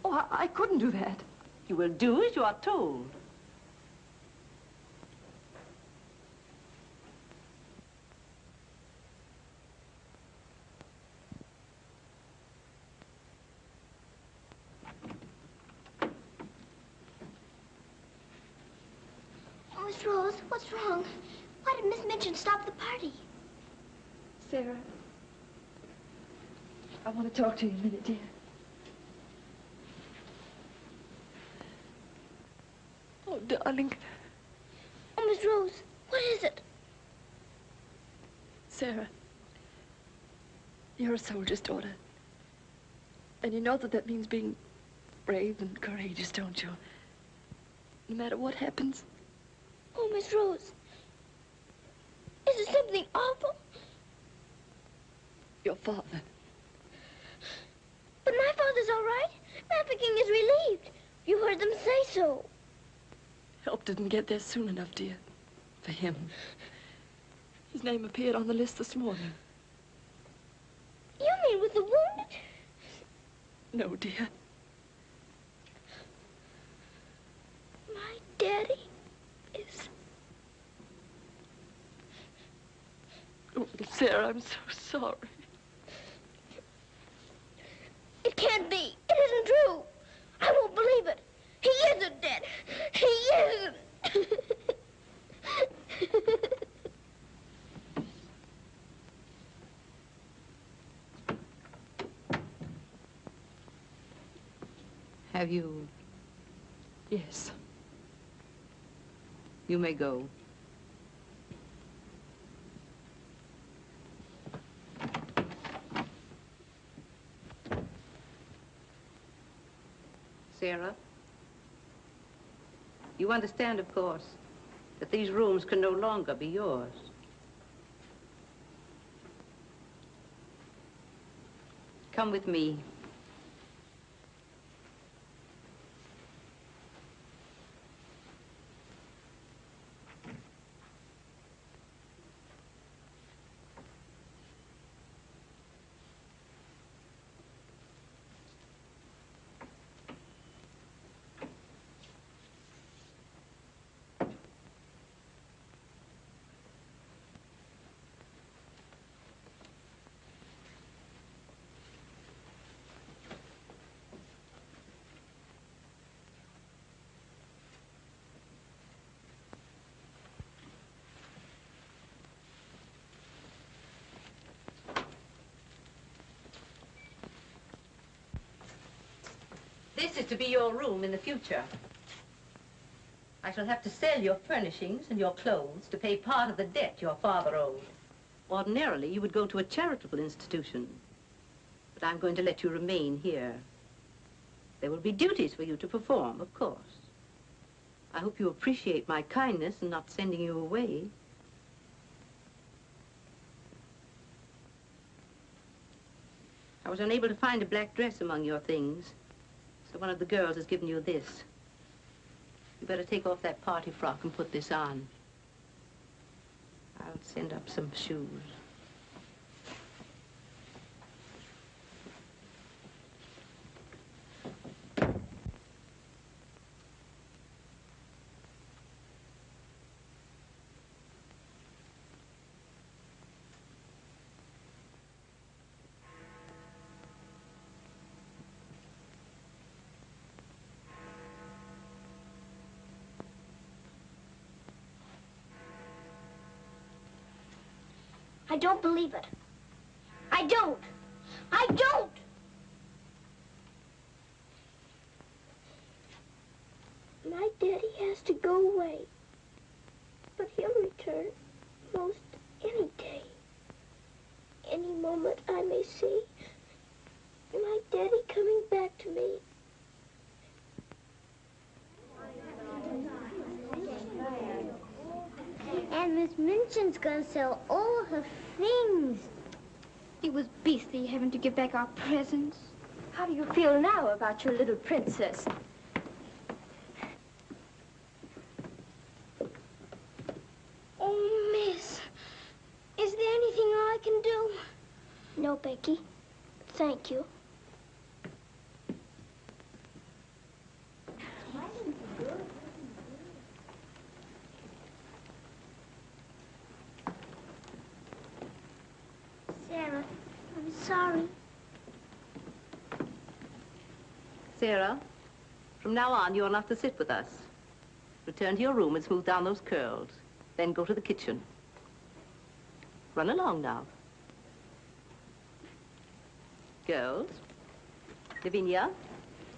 S6: Oh, I couldn't do that.
S4: You will do as you are told.
S1: Oh, Miss Rose, what's wrong? Why did Miss Minchin stop the party?
S6: Sarah, I want to talk to you a minute, dear. Oh, darling.
S1: Oh, Miss Rose, what is it?
S6: Sarah, you're a soldier's daughter. And you know that that means being brave and courageous, don't you? No matter what happens.
S1: Oh, Miss Rose, is it something awful?
S6: Your father.
S1: But my father's all right. Trafficking is relieved. You heard them say so.
S6: Help didn't get there soon enough, dear. For him. His name appeared on the list this morning.
S1: You mean with the wounded?
S6: No, dear.
S1: My daddy is...
S6: Oh, Sarah, I'm so sorry.
S1: It can't be. It isn't true. I won't believe it. He isn't dead. He isn't.
S4: Have you?
S6: Yes.
S4: You may go. Sarah? You understand, of course, that these rooms can no longer be yours. Come with me. This is to be your room in the future. I shall have to sell your furnishings and your clothes to pay part of the debt your father owed. Ordinarily, you would go to a charitable institution, but I'm going to let you remain here. There will be duties for you to perform, of course. I hope you appreciate my kindness in not sending you away. I was unable to find a black dress among your things, so one of the girls has given you this. You better take off that party frock and put this on. I'll send up some shoes.
S1: I don't believe it. I don't. I don't! My daddy has to go away. But he'll return most any day. Any moment I may see my daddy coming back to me. And Miss Minchin's gonna sell all her things.
S5: It was beastly having to give back our presents. How do you feel now about your little princess?
S1: Oh, Miss, is there anything I can do? No, Becky. Thank you. Sarah, I'm sorry.
S4: Sarah, from now on, you're not to sit with us. Return to your room and smooth down those curls. Then go to the kitchen. Run along now. Girls, Lavinia,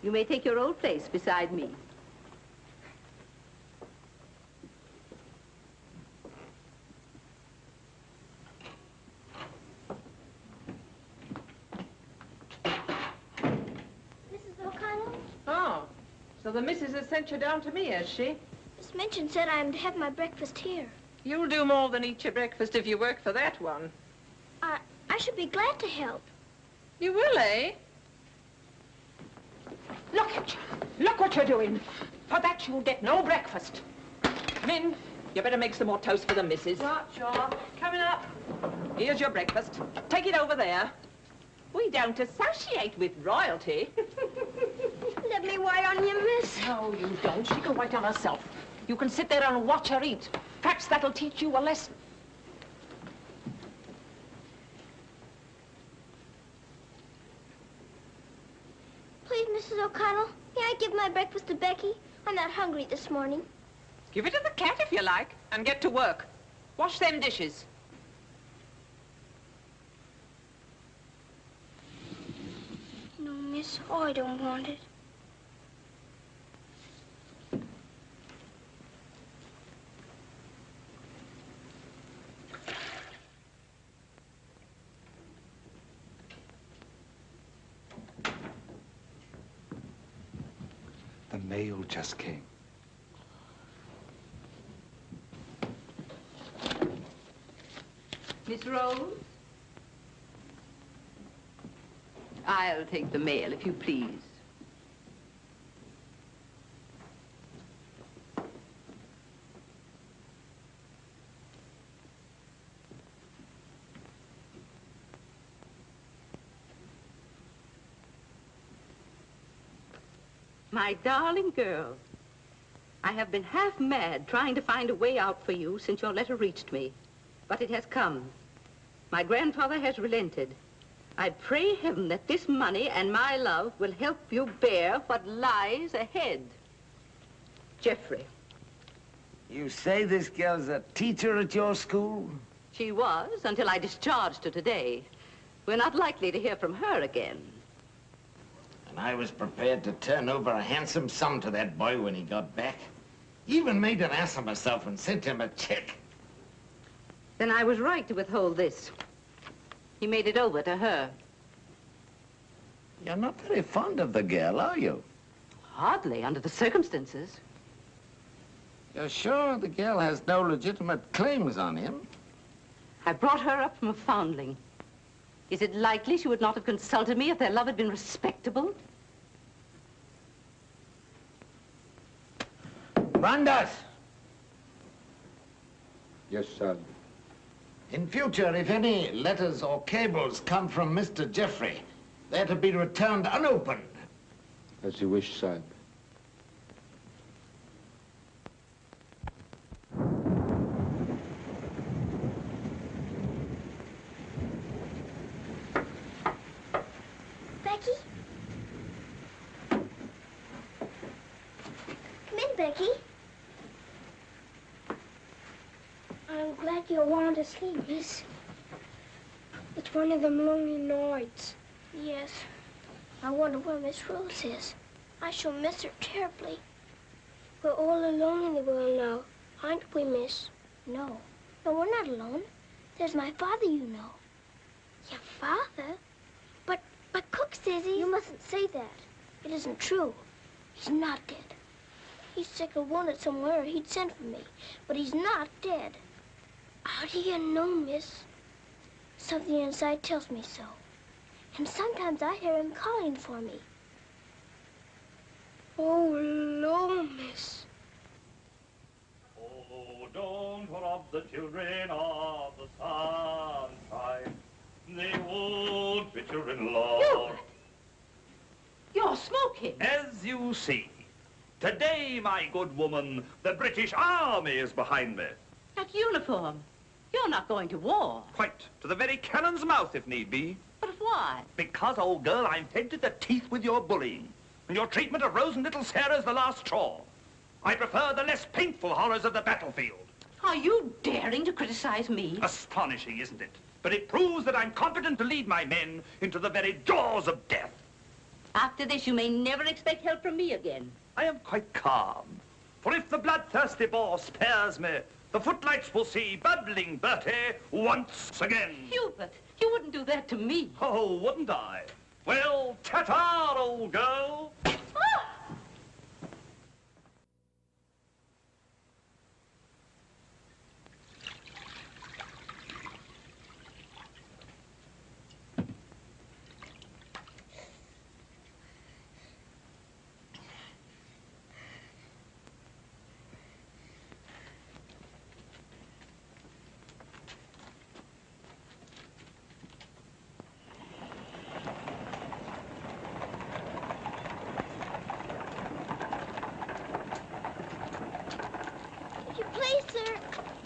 S4: you may take your old place beside me.
S14: So the missus has sent you down to me, has she?
S1: Miss Minchin said I am to have my breakfast here.
S14: You'll do more than eat your breakfast if you work for that one.
S1: I should be glad to help.
S14: You will, eh?
S15: Look at you. Look what you're doing. For that you'll get no breakfast.
S14: Min, you better make some more toast for the missus.
S15: Right, sure.
S14: Coming up. Here's your breakfast. Take it over there. We don't associate with royalty.
S1: Let me wait on you, miss.
S15: No, you don't. She can wait on herself. You can sit there and watch her eat. Perhaps that'll teach you a lesson.
S1: Please, Mrs. O'Connell, may I give my breakfast to Becky? I'm not hungry this morning.
S14: Give it to the cat if you like, and get to work. Wash them dishes.
S1: No, miss, I don't want it.
S3: The mail just came.
S4: Miss Rose? I'll take the mail, if you please. My darling girl, I have been half mad trying to find a way out for you since your letter reached me. But it has come. My grandfather has relented. I pray heaven that this money and my love will help you bear what lies ahead. Jeffrey.
S8: You say this girl's a teacher at your school?
S4: She was, until I discharged her today. We're not likely to hear from her again.
S8: And I was prepared to turn over a handsome sum to that boy when he got back. Even made an ass of myself and sent him a check.
S4: Then I was right to withhold this. He made it over to her.
S8: You're not very fond of the girl, are you?
S4: Hardly, under the circumstances.
S8: You're sure the girl has no legitimate claims on him?
S4: I brought her up from a foundling. Is it likely she would not have consulted me if their love had been respectable?
S8: Brandas!
S7: Yes, sir.
S8: In future, if any letters or cables come from Mr. Jeffrey, they're to be returned unopened.
S7: As you wish, sir.
S1: Becky? Come in, Becky. I'm glad you want to sleep, miss.
S5: It's one of them lonely nights.
S1: Yes. I wonder where Miss Rose is. I shall miss her terribly.
S5: We're all alone in the world now, aren't we, miss?
S1: No. No, we're not alone. There's my father, you know.
S5: Your father? But Cook says he's...
S1: You mustn't say that. It isn't true. He's not dead. He's sick or wounded somewhere, or he'd send for me. But he's not dead.
S5: How do you know, miss?
S1: Something inside tells me so. And sometimes I hear him calling for me.
S5: Oh, Lord, miss.
S10: Oh, don't rob the children of the sunshine. They won't fit your in-law.
S4: You're smoking.
S10: As you see, today, my good woman, the British Army is behind me.
S4: That uniform. You're not going to war.
S10: Quite. To the very cannon's mouth, if need be.
S4: But why?
S10: Because, old girl, I'm fed to the teeth with your bullying. And your treatment of Rose and little Sarah's the last straw. I prefer the less painful horrors of the battlefield.
S4: Are you daring to criticize me?
S10: Astonishing, isn't it? But it proves that I'm competent to lead my men into the very jaws of death.
S4: After this, you may never expect help from me again.
S10: I am quite calm. For if the bloodthirsty boar spares me, the footlights will see bubbling Bertie once again.
S4: Hubert, you wouldn't do that to me.
S10: Oh, wouldn't I? Well, ta-ta, old girl.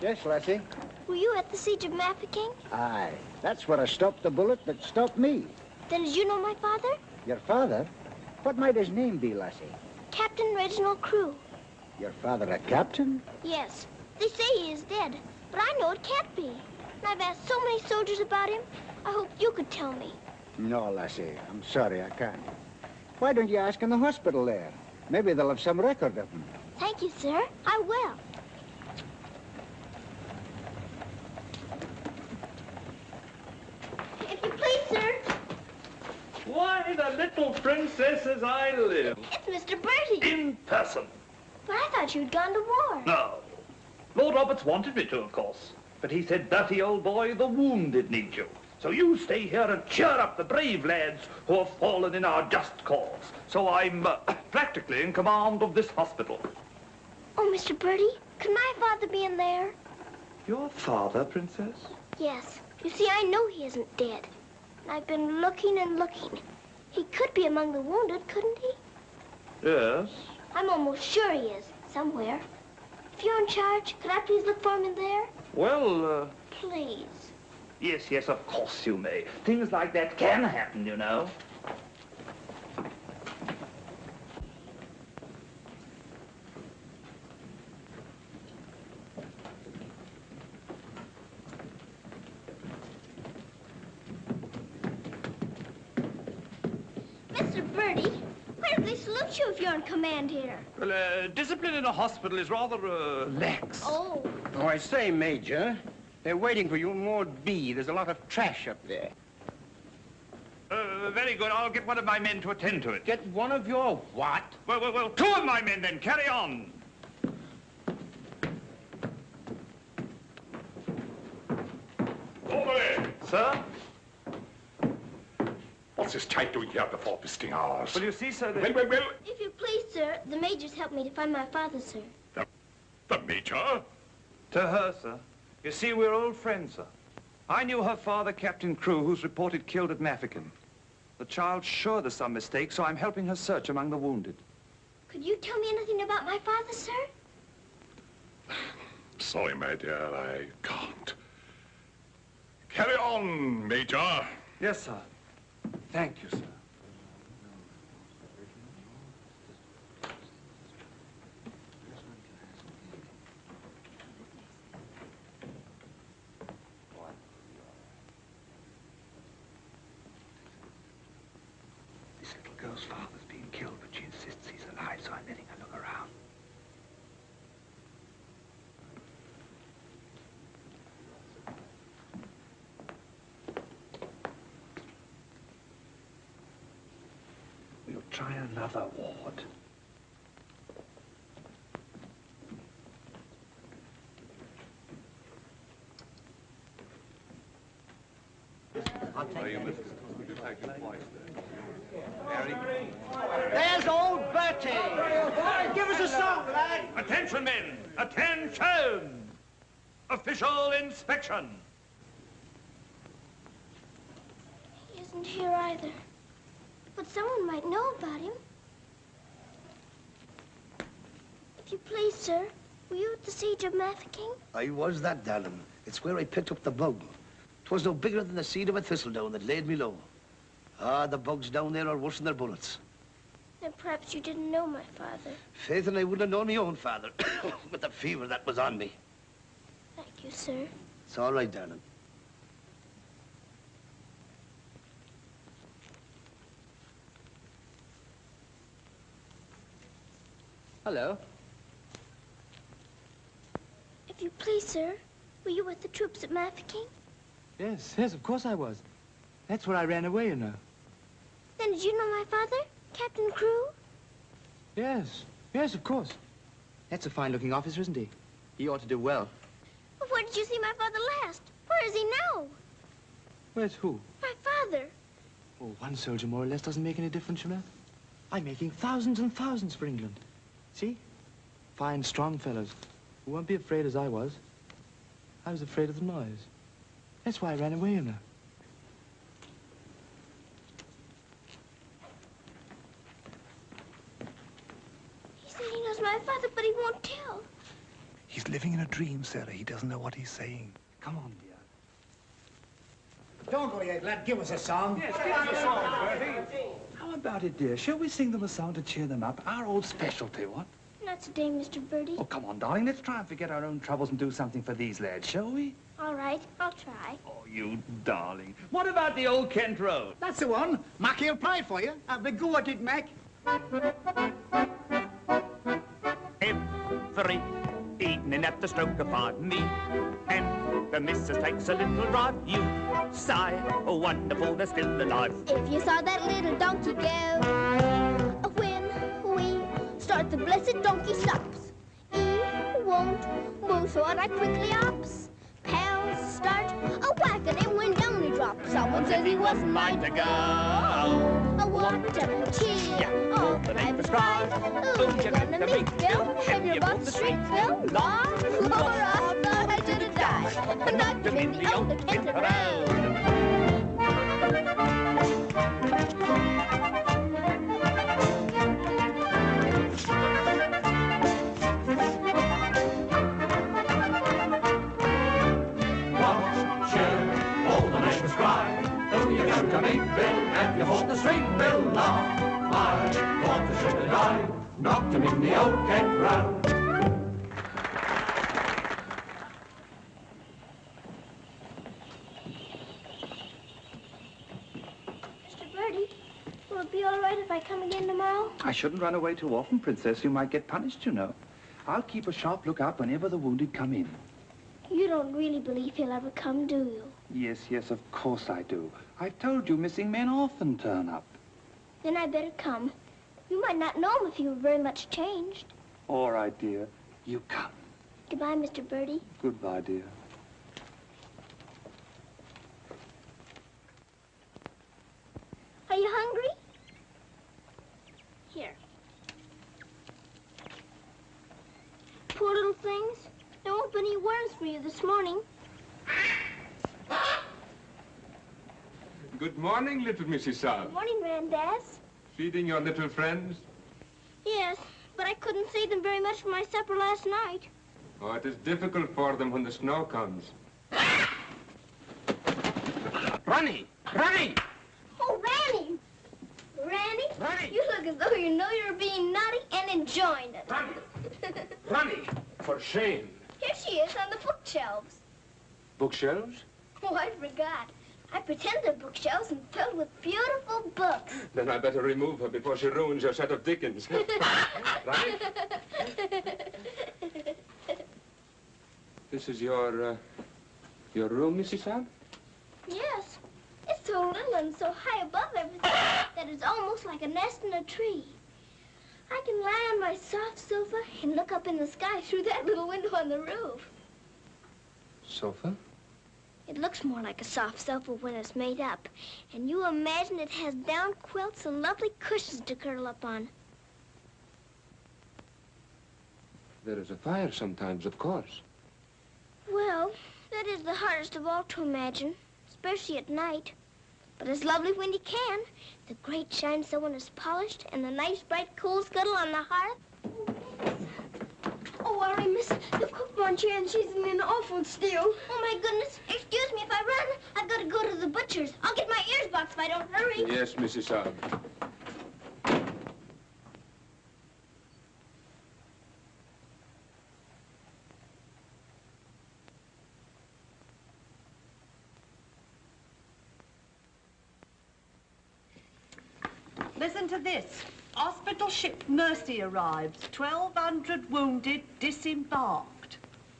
S9: Yes, Lassie?
S1: Were you at the siege of Mafeking?
S9: Aye. That's where I stopped the bullet that stopped me.
S1: Then did you know my father?
S9: Your father? What might his name be, Lassie?
S1: Captain Reginald Crewe.
S9: Your father a captain?
S1: Yes. They say he is dead, but I know it can't be. And I've asked so many soldiers about him. I hope you could tell me.
S9: No, Lassie. I'm sorry, I can't. Why don't you ask in the hospital there? Maybe they'll have some record of him.
S1: Thank you, sir. I will.
S10: Why, the little princess as I live.
S1: It's Mr. Bertie.
S10: In person.
S1: But I thought you'd gone to war.
S10: No. Lord Roberts wanted me to, of course. But he said, "Dirty old boy, the wounded need you. So you stay here and cheer up the brave lads who have fallen in our just cause." So I'm practically in command of this hospital.
S1: Oh, Mr. Birdie, could my father be in there?
S10: Your father, Princess?
S1: Yes. You see, I know he isn't dead. And I've been looking and looking. He could be among the wounded, couldn't he?
S10: Yes.
S1: I'm almost sure he is, somewhere. If you're in charge, could I please look for him in there?
S10: Well,
S1: Please.
S10: yes, yes, of course you may. Things like that can happen, you know.
S1: Mr. Birdie, where do they salute you if you're in command here?
S10: Well, discipline in a hospital is rather, lax.
S1: Oh.
S9: Oh, I say, Major, they're waiting for you in Ward B. There's a lot of trash up there.
S10: Very good. I'll get one of my men to attend to it.
S9: Get one of your what?
S10: Well, two of my men then. Carry on.
S16: Orderly!
S10: Sir?
S16: What's this type doing here before visiting hours?
S10: Well, you see, sir,
S16: Well.
S1: If you please, sir, the Major's helped me to find my father, sir.
S16: The Major?
S10: To her, sir. You see, we're old friends, sir. I knew her father, Captain Crew, who's reported killed at Mafeking. The child's sure there's some mistake, so I'm helping her search among the wounded.
S1: Could you tell me anything about my father, sir?
S16: Sorry, my dear, I can't. Carry on, Major.
S10: Yes, sir. Thank you, sir. This little girl's father's being killed, but she insists he's alive, so I'm letting her look around. We'll try another ward.
S9: There's old Bertie. Give us a song, lad.
S10: Attention, men! Attention! Official inspection.
S1: He isn't here either. But someone might know about him. If you please, sir, were you at the siege of Mafeking?
S17: I was that, darling. It's where I picked up the bug. 'Twas no bigger than the seed of a thistledown that laid me low. Ah, the bugs down there are worse than their bullets.
S1: Then perhaps you didn't know my father.
S17: Faith, and I wouldn't have known my own father with the fever that was on me.
S1: Thank you, sir.
S17: It's all right, darling.
S9: Hello.
S1: If you please, sir, were you with the troops at Mafeking?
S18: Yes, of course I was. That's where I ran away, you know.
S1: Then did you know my father, Captain Crew?
S18: Yes, of course. That's a fine-looking officer, isn't he? He ought to do well.
S1: Well, where did you see my father last? Where is he now?
S18: Where's who?
S1: My father.
S18: Oh, one soldier more or less doesn't make any difference, you know. I'm making thousands and thousands for England. See? Fine, strong fellows who won't be afraid as I was. I was afraid of the noise. That's why I ran away, you know.
S1: He said he knows my father, but he won't tell.
S10: He's living in a dream, Sarah. He doesn't know what he's saying. Come on, dear.
S9: Don't go yet, lad. Give us a song.
S10: Yes, give us a song, Bertie. How about it, dear? Shall we sing them a song to cheer them up? Our old specialty, what?
S1: Not today, Mr. Birdie.
S10: Oh, come on, darling. Let's try and forget our own troubles and do something for these lads, shall we?
S1: All right, I'll try.
S10: Oh, you darling. What about the old Kent Road?
S9: That's the one. Mackie'll play it for you. Have a go at it, Mac.
S10: Every evening at the stroke of 5, me and the missus takes a little drive. You sigh, oh, wonderful, they're still alive.
S1: If you saw that little donkey go, when we start, the blessed donkey stops. He won't move, so I quickly ups. Pound start. A whack and it went down, he dropped. Someone says he wasn't mine to go. A walked up a cheer, oh, the night was bright. Who's gonna meet Bill? Have your butt straight, Phil? Lord, I thought I should have died. I knocked him in the old Kentucky Road.
S19: To meet Bill, and you hold the string, Bill, law. I thought I should have died, knocked him in the old Kent round.
S1: Mr. Birdie, will it be all right if I come again tomorrow?
S10: I shouldn't run away too often, Princess. You might get punished, you know. I'll keep a sharp lookout whenever the wounded come in.
S1: You don't really believe he'll ever come, do you?
S10: Yes, of course I do. I've told you missing men often turn up.
S1: Then I better come. You might not know him if he were very much changed.
S10: All right, dear. You come.
S1: Goodbye, Mr. Birdie.
S10: Goodbye, dear.
S1: Are you hungry? Here. Poor little things. There won't be any worms for you this morning.
S7: Good morning, little Mrs. Saab.
S1: Good morning, Grandaz.
S7: Feeding your little friends?
S1: Yes, but I couldn't save them very much for my supper last night.
S7: Oh, it is difficult for them when the snow comes. Ronnie! Ronnie!
S1: Oh, Ranny! Ranny, you look as though you know you're being naughty and enjoying it.
S7: Ronnie! For shame.
S1: Here she is on the bookshelves.
S7: Bookshelves?
S1: Oh, I forgot. I pretend they're bookshelves and filled with beautiful books.
S7: Then I better remove her before she ruins your set of Dickens. Ronnie? This is your room, Mrs. Saab?
S1: Yes. It's so little and so high above everything that it's almost like a nest in a tree. I can lie on my soft sofa and look up in the sky through that little window on the roof.
S7: Sofa?
S1: It looks more like a soft sofa when it's made up. And you imagine it has down quilts and lovely cushions to curl up on.
S7: There is a fire sometimes, of course.
S1: Well, that is the hardest of all to imagine, especially at night. But it's lovely when you can. The grate shines so when it's polished, and the nice bright coal scuttle on the hearth. Oh, worry, miss. The cook wants you, and she's in an awful stew. Oh, my goodness. Excuse me if I run. I've got to go to the butcher's. I'll get my ears boxed if I don't hurry.
S7: Yes, Mrs. Saab.
S11: Listen to this. Hospital ship Mercy arrives. 1,200 wounded disembarked.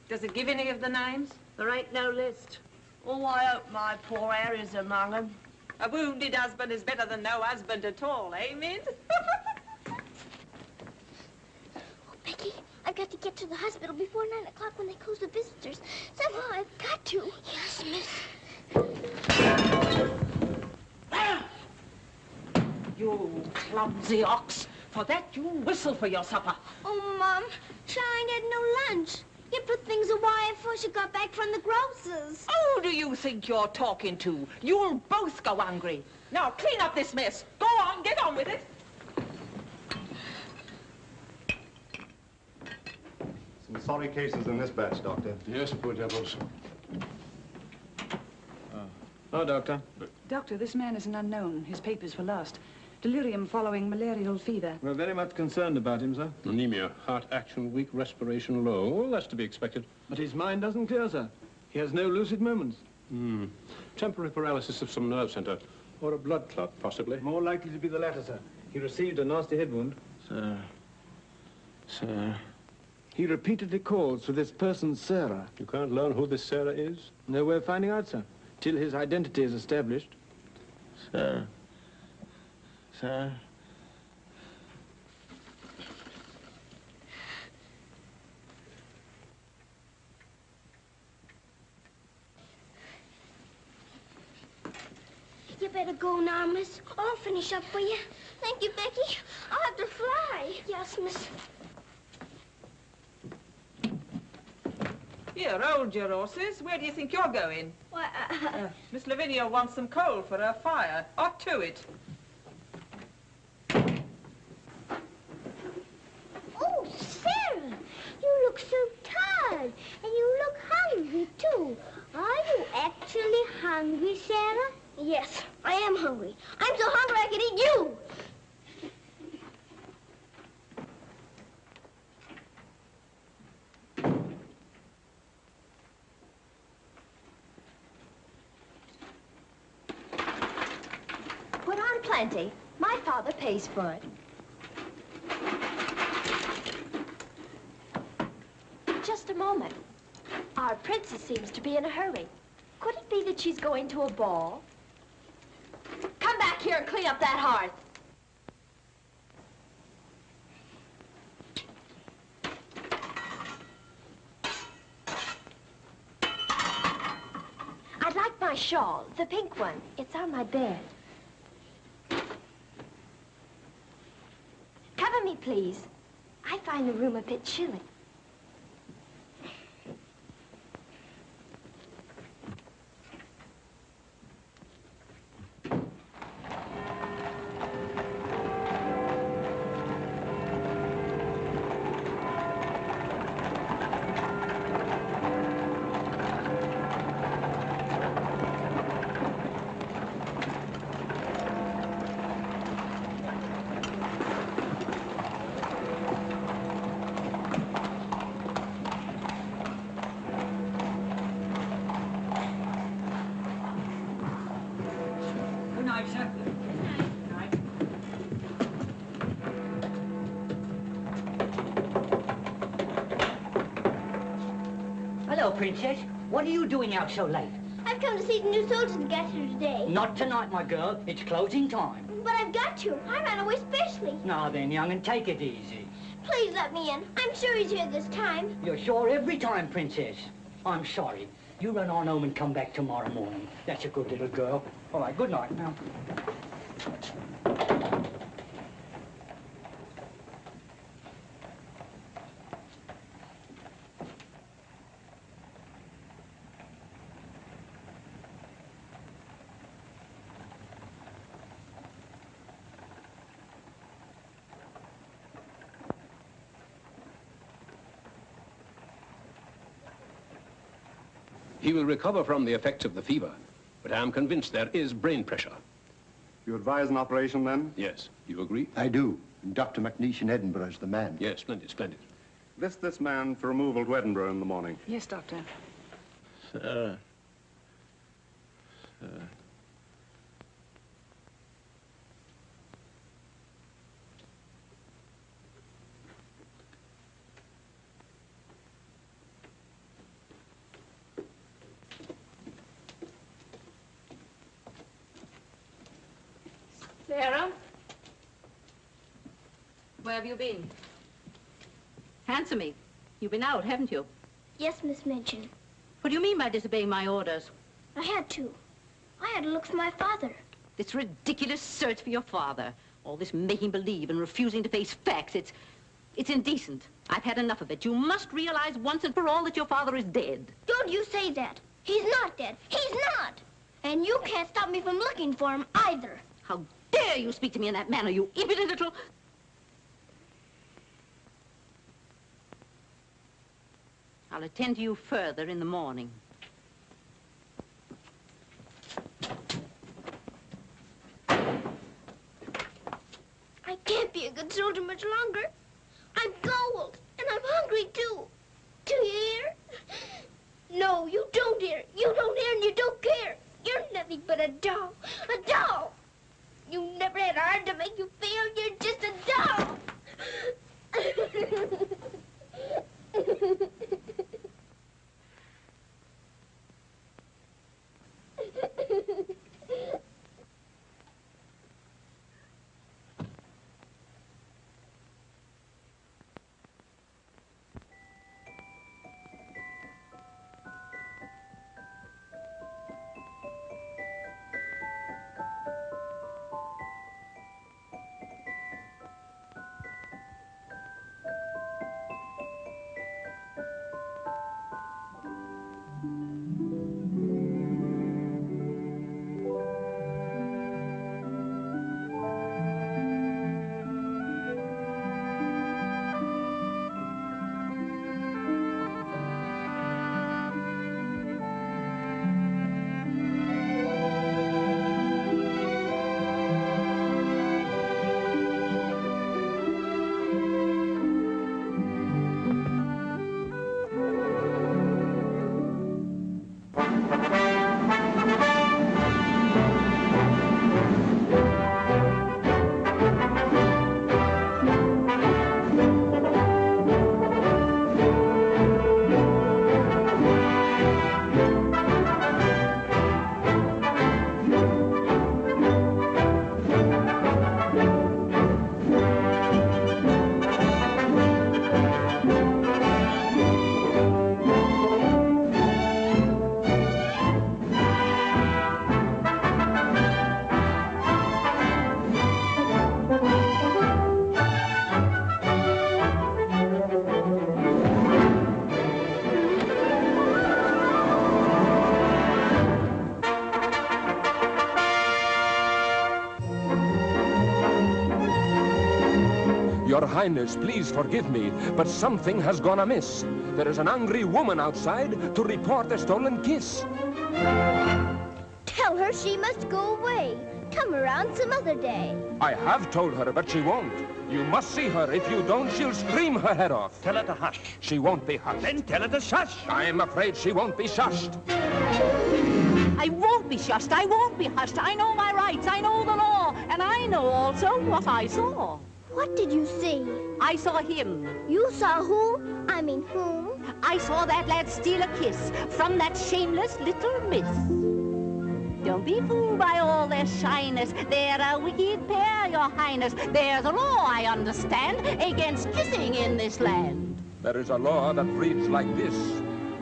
S14: Does it give any of the names?
S11: There ain't no list. Oh, I hope my poor Harry's among them.
S14: A wounded husband is better than no husband at all, eh, Mint?
S1: Oh, Becky, I've got to get to the hospital before 9 o'clock when they close the visitors. Somehow I've got to. Yes, miss.
S14: You clumsy ox. For that, you whistle for your supper.
S1: Oh, Mom, Shine had no lunch. You put things away before she got back from the grocer's.
S14: Who do you think you're talking to? You'll both go hungry. Now, clean up this mess. Go on, get on with it.
S20: Some sorry cases in this batch, Doctor.
S7: Yes, poor devils.
S20: Oh, Doctor.
S11: Doctor, this man is an unknown. His papers were lost. Delirium following malarial fever.
S20: We're very much concerned about him, sir.
S13: Anemia, heart action weak, respiration low. Well, that's to be expected.
S20: But his mind doesn't clear, sir. He has no lucid moments.
S13: Temporary paralysis of some nerve center. Or a blood clot, possibly.
S20: More likely to be the latter, sir. He received a nasty head wound.
S13: Sir.
S20: He repeatedly calls for this person, Sarah.
S13: You can't learn who this Sarah is?
S20: No way of finding out, sir. Till his identity is established.
S13: Sir.
S1: better go now, miss. I'll finish up for you. Thank you, Becky. I'll have to fly. Yes, miss.
S14: Here, hold your horses. Where do you think you're going?
S1: Why,
S14: Miss Lavinia wants some coal for her fire. Up to it.
S1: Oh, Sarah, you look so tired, and you look hungry, too. Are you actually hungry, Sarah? Yes, I am hungry. I'm so hungry I could eat you.
S21: Put on plenty. My father pays for it. Just a moment. Our princess seems to be in a hurry. Could it be that she's going to a ball? Come back here and clean up that hearth. I'd like my shawl, the pink one. It's on my bed. Cover me, please. I find the room a bit chilly.
S22: Hello, Princess. What are you doing out so late?
S1: I've come to see the new soldiers that got here today.
S22: Not tonight, my girl. It's closing time.
S1: But I've got to. I ran away specially.
S22: Now then, young, and take it easy.
S1: Please let me in. I'm sure he's here this time.
S22: You're sure every time, Princess. I'm sorry. You run on home and come back tomorrow morning. That's a good little girl. All right, good night now.
S7: He will recover from the effects of the fever, but I am convinced there is brain pressure.
S13: You advise an operation, then?
S7: Yes. You agree?
S13: I do. And Dr. McNeish in Edinburgh is the man.
S7: Yes, splendid, splendid.
S13: List this man for removal to Edinburgh in the morning.
S11: Yes, Doctor.
S4: Sarah? Where have you been? Answer me. You've been out, haven't you?
S1: Yes, Miss Minchin.
S4: What do you mean by disobeying my orders?
S1: I had to. I had to look for my father.
S4: This ridiculous search for your father. All this making believe and refusing to face facts. It's indecent. I've had enough of it. You must realize once and for all that your father is dead.
S1: Don't you say that. He's not dead. He's not. And you can't stop me from looking for him either.
S4: How dare you speak to me in that manner, you impudent little... I'll attend to you further in the morning.
S1: I can't be a good soldier much longer. I'm cold, and I'm hungry, too. Do you hear? No, you don't hear. You don't hear and you don't care. You're nothing but a doll. A doll. You never had a heart to make you feel. You're just a doll.
S7: Your Highness, please forgive me, but something has gone amiss. There is an angry woman outside to report a stolen kiss.
S1: Tell her she must go away. Come around some other day.
S7: I have told her, but she won't. You must see her. If you don't, she'll scream her head off.
S10: Tell her to hush.
S7: She won't be hushed.
S10: Then tell her to shush.
S7: I am afraid she won't be shushed.
S4: I won't be shushed. I won't be hushed. I know my rights. I know the law. And I know also what I saw.
S1: What did you see?
S4: I saw him.
S1: You saw who? I mean whom?
S4: I saw that lad steal a kiss from that shameless little miss. Don't be fooled by all their shyness. They're a wicked pair, Your Highness. There's a law, I understand, against kissing in this land.
S7: There is a law that reads like this.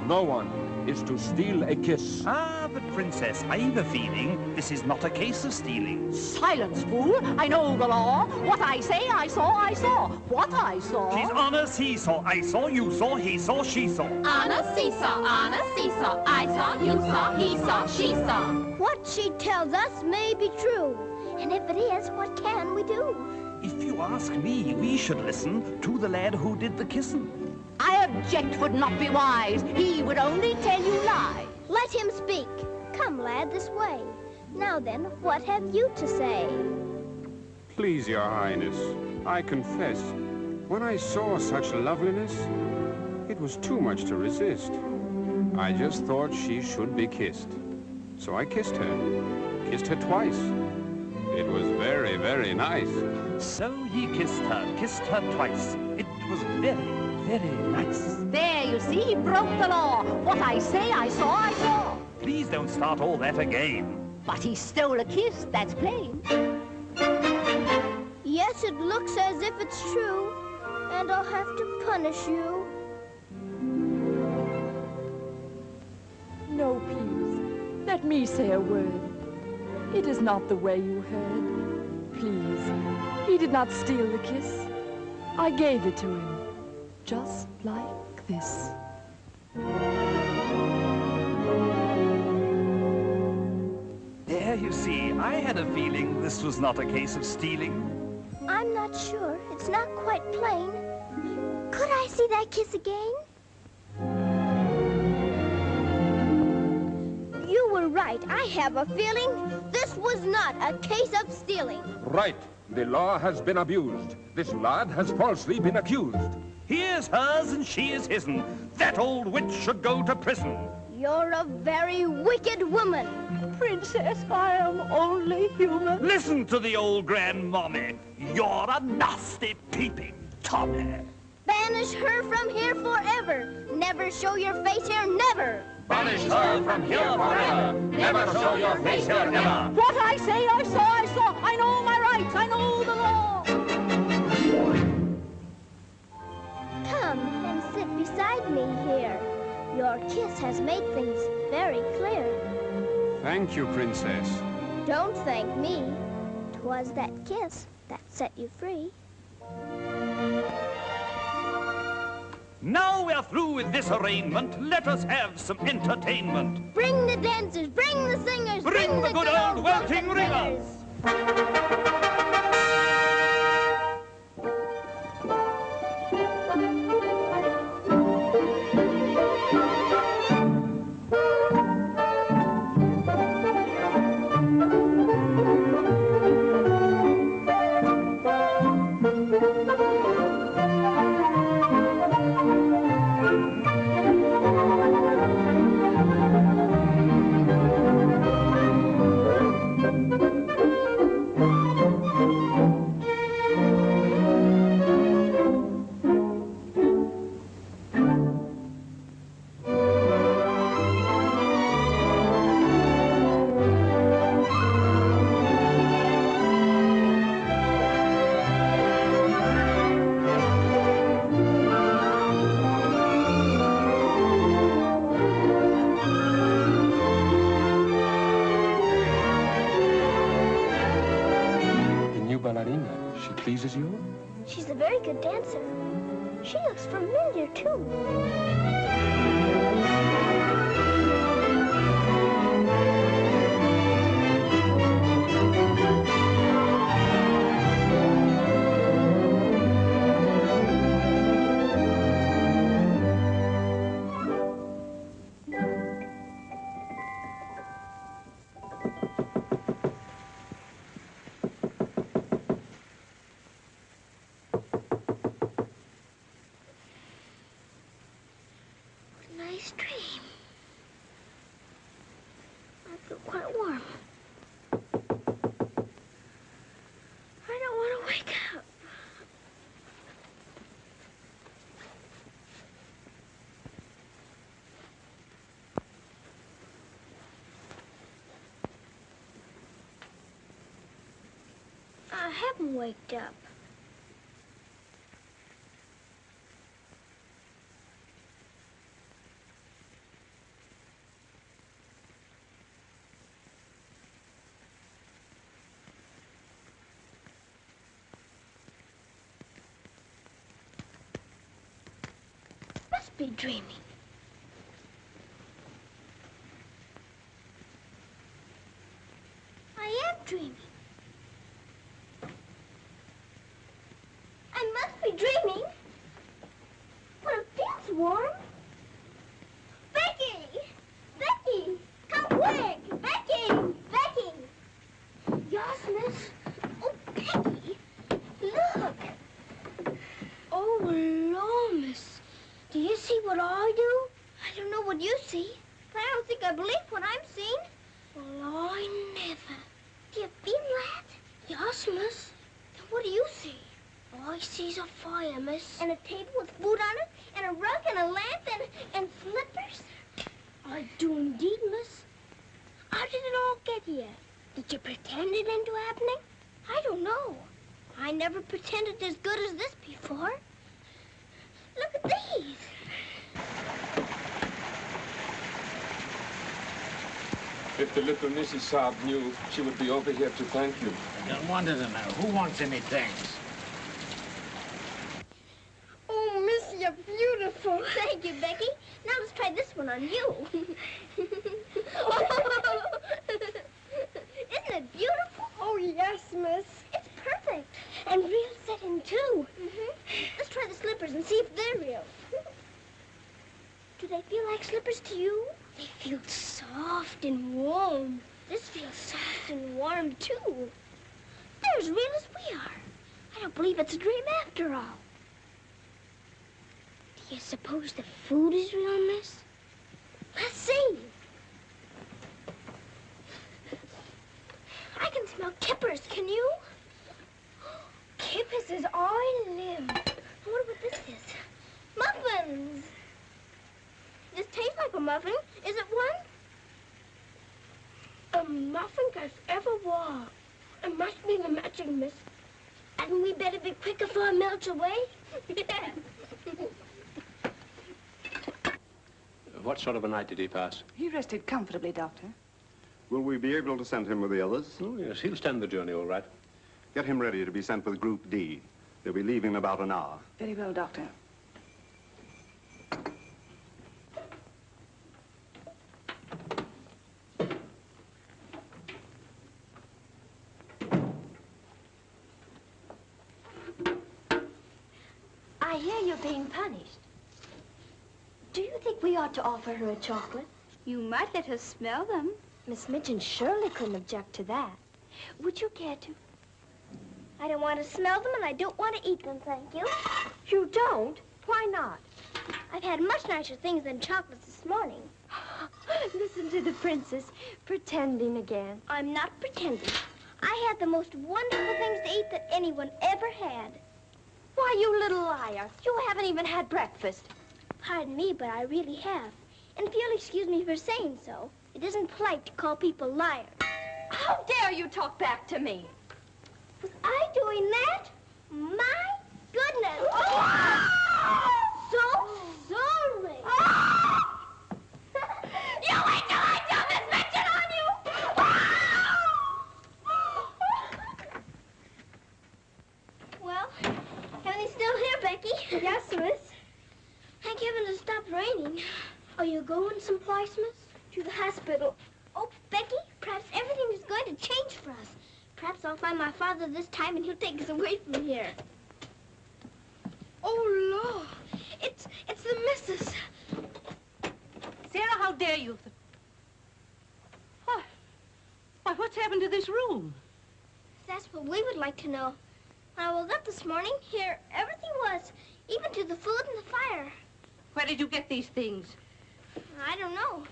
S7: No one is to steal a kiss.
S10: Ah, but Princess, I've a feeling this is not a case of stealing.
S4: Silence, fool. I know the law. What I say, I saw, I saw. What I saw...
S10: She's on a seesaw. I saw, you saw, he saw, she saw.
S21: On a seesaw, on a seesaw. I saw, you saw, he saw, she saw.
S1: What she tells us may be true. And if it is, what can we do?
S10: If you ask me, we should listen to the lad who did the kissing.
S4: I object would not be wise. He would only tell you lies.
S1: Let him speak. Come, lad, this way. Now then, what have you to say?
S7: Please, Your Highness, I confess, when I saw such loveliness, it was too much to resist. I just thought she should be kissed. So I kissed her twice. It was very, very nice.
S10: So he kissed her twice. It was very, very nice.
S4: There, you see, he broke the law. What I say, I saw, I saw.
S10: Please don't start all that again.
S4: But he stole a kiss, that's plain.
S1: Yes, it looks as if it's true. And I'll have to punish you.
S2: No, please. Let me say a word. It is not the way you heard. Please. He did not steal the kiss. I gave it to him. Just like this.
S10: There, you see, I had a feeling this was not a case of stealing.
S1: I'm not sure. It's not quite plain. Could I see that kiss again? You were right. I have a feeling this was not a case of stealing.
S7: Right. The law has been abused. This lad has falsely been accused.
S10: He is hers and she is his'n. That old witch should go to prison.
S1: You're a very wicked woman.
S4: Princess, I am only human.
S10: Listen to the old grandmommy. You're a nasty peeping Tommy.
S1: Banish her from here forever. Never show your face here, never.
S19: Banish her from here forever. Never show your face here, never.
S4: What I say, I saw, I saw. I know my rights, I know the law.
S1: Come and sit beside me here. Your kiss has made things very clear.
S7: Thank you, Princess.
S1: Don't thank me. 'Twas that kiss that set you free.
S10: Now we're through with this arraignment. Let us have some entertainment.
S1: Bring the dancers, bring the singers,
S10: bring the good old welting ringers.
S7: Pleases you?
S1: She's a very good dancer. She looks familiar, too. haven't waked up. Must be dreaming. I am dreaming. I must be dreaming. But it feels warm. Becky! Becky! Come quick! Becky! Becky! Yes, miss? Oh, Becky! Look! Oh, Lord, miss. Do you see what I do? I don't know what you see, but I don't think I believe what I'm seeing. Well, I never. Do you feel that? Yes, miss. Then what do you see? All I see's a fire, miss. And a table with food on it, and a rug, and a lamp, and slippers. I do indeed, miss. How did it all get here? Did you pretend it into happening? I don't know. I never pretended as good as this before. Look at these.
S7: If the little Mrs. Saab knew, she would be over here to thank you.
S8: I don't want to know. Who wants any thanks?
S1: Oh, miss, you're beautiful. Thank you, Becky. Now let's try this one on you. Isn't it beautiful? Oh, yes, miss. It's perfect. And real satin, too. Let's try the slippers and see if they're real. Do they feel like slippers to you? They feel soft and warm. This feels soft and warm, too. They're as real as we are. I don't believe it's a dream after all. Do you suppose the food is real, miss? Let's see. I can smell kippers, can you? Kippers is all I live. I wonder what this is. Muffins! This tastes like a muffin. Is it one? A muffin as ever was. It must be the magic, miss. Hadn't we better be quick before it melts away?
S13: What sort of a night did he pass?
S11: He rested comfortably, Doctor.
S6: Will we be able to send him with the others?
S13: Oh, yes, he'll stand the journey all right.
S6: Get him ready to be sent with Group D. They'll be leaving in about an hour.
S11: Very well, Doctor.
S21: I hear you're being punished. Do you think we ought to offer her a chocolate?
S1: You might let her smell them.
S21: Miss Mitchell surely couldn't object to that. Would you care to?
S1: I don't want to smell them, and I don't want to eat them, thank you.
S21: You don't? Why not?
S1: I've had much nicer things than chocolates this morning.
S21: Listen to the princess, pretending again.
S1: I'm not pretending. I had the most wonderful things to eat that anyone ever had.
S21: Why, you little liar. You haven't even had breakfast.
S1: Pardon me, but I really have. And if you'll excuse me for saying so, it isn't polite to call people liars.
S21: How dare you talk back to me?
S1: Was I doing that? My goodness. Oh! So sorry. Oh! You wait till I tell this mention on you. Well, everything's still here, Becky. Yes, miss. Thank heaven it stopped raining. Are you going someplace, miss? To the hospital. Oh, Becky, perhaps everything is going to change for us. Perhaps I'll find my father this time and he'll take us away from here. Oh, Lord. It's the missus.
S4: Sarah, how dare you? Why, what's happened to this room?
S1: That's what we would like to know. When I woke up this morning, here everything was, even to the food and the fire.
S4: Where did you get these things?
S1: I don't know.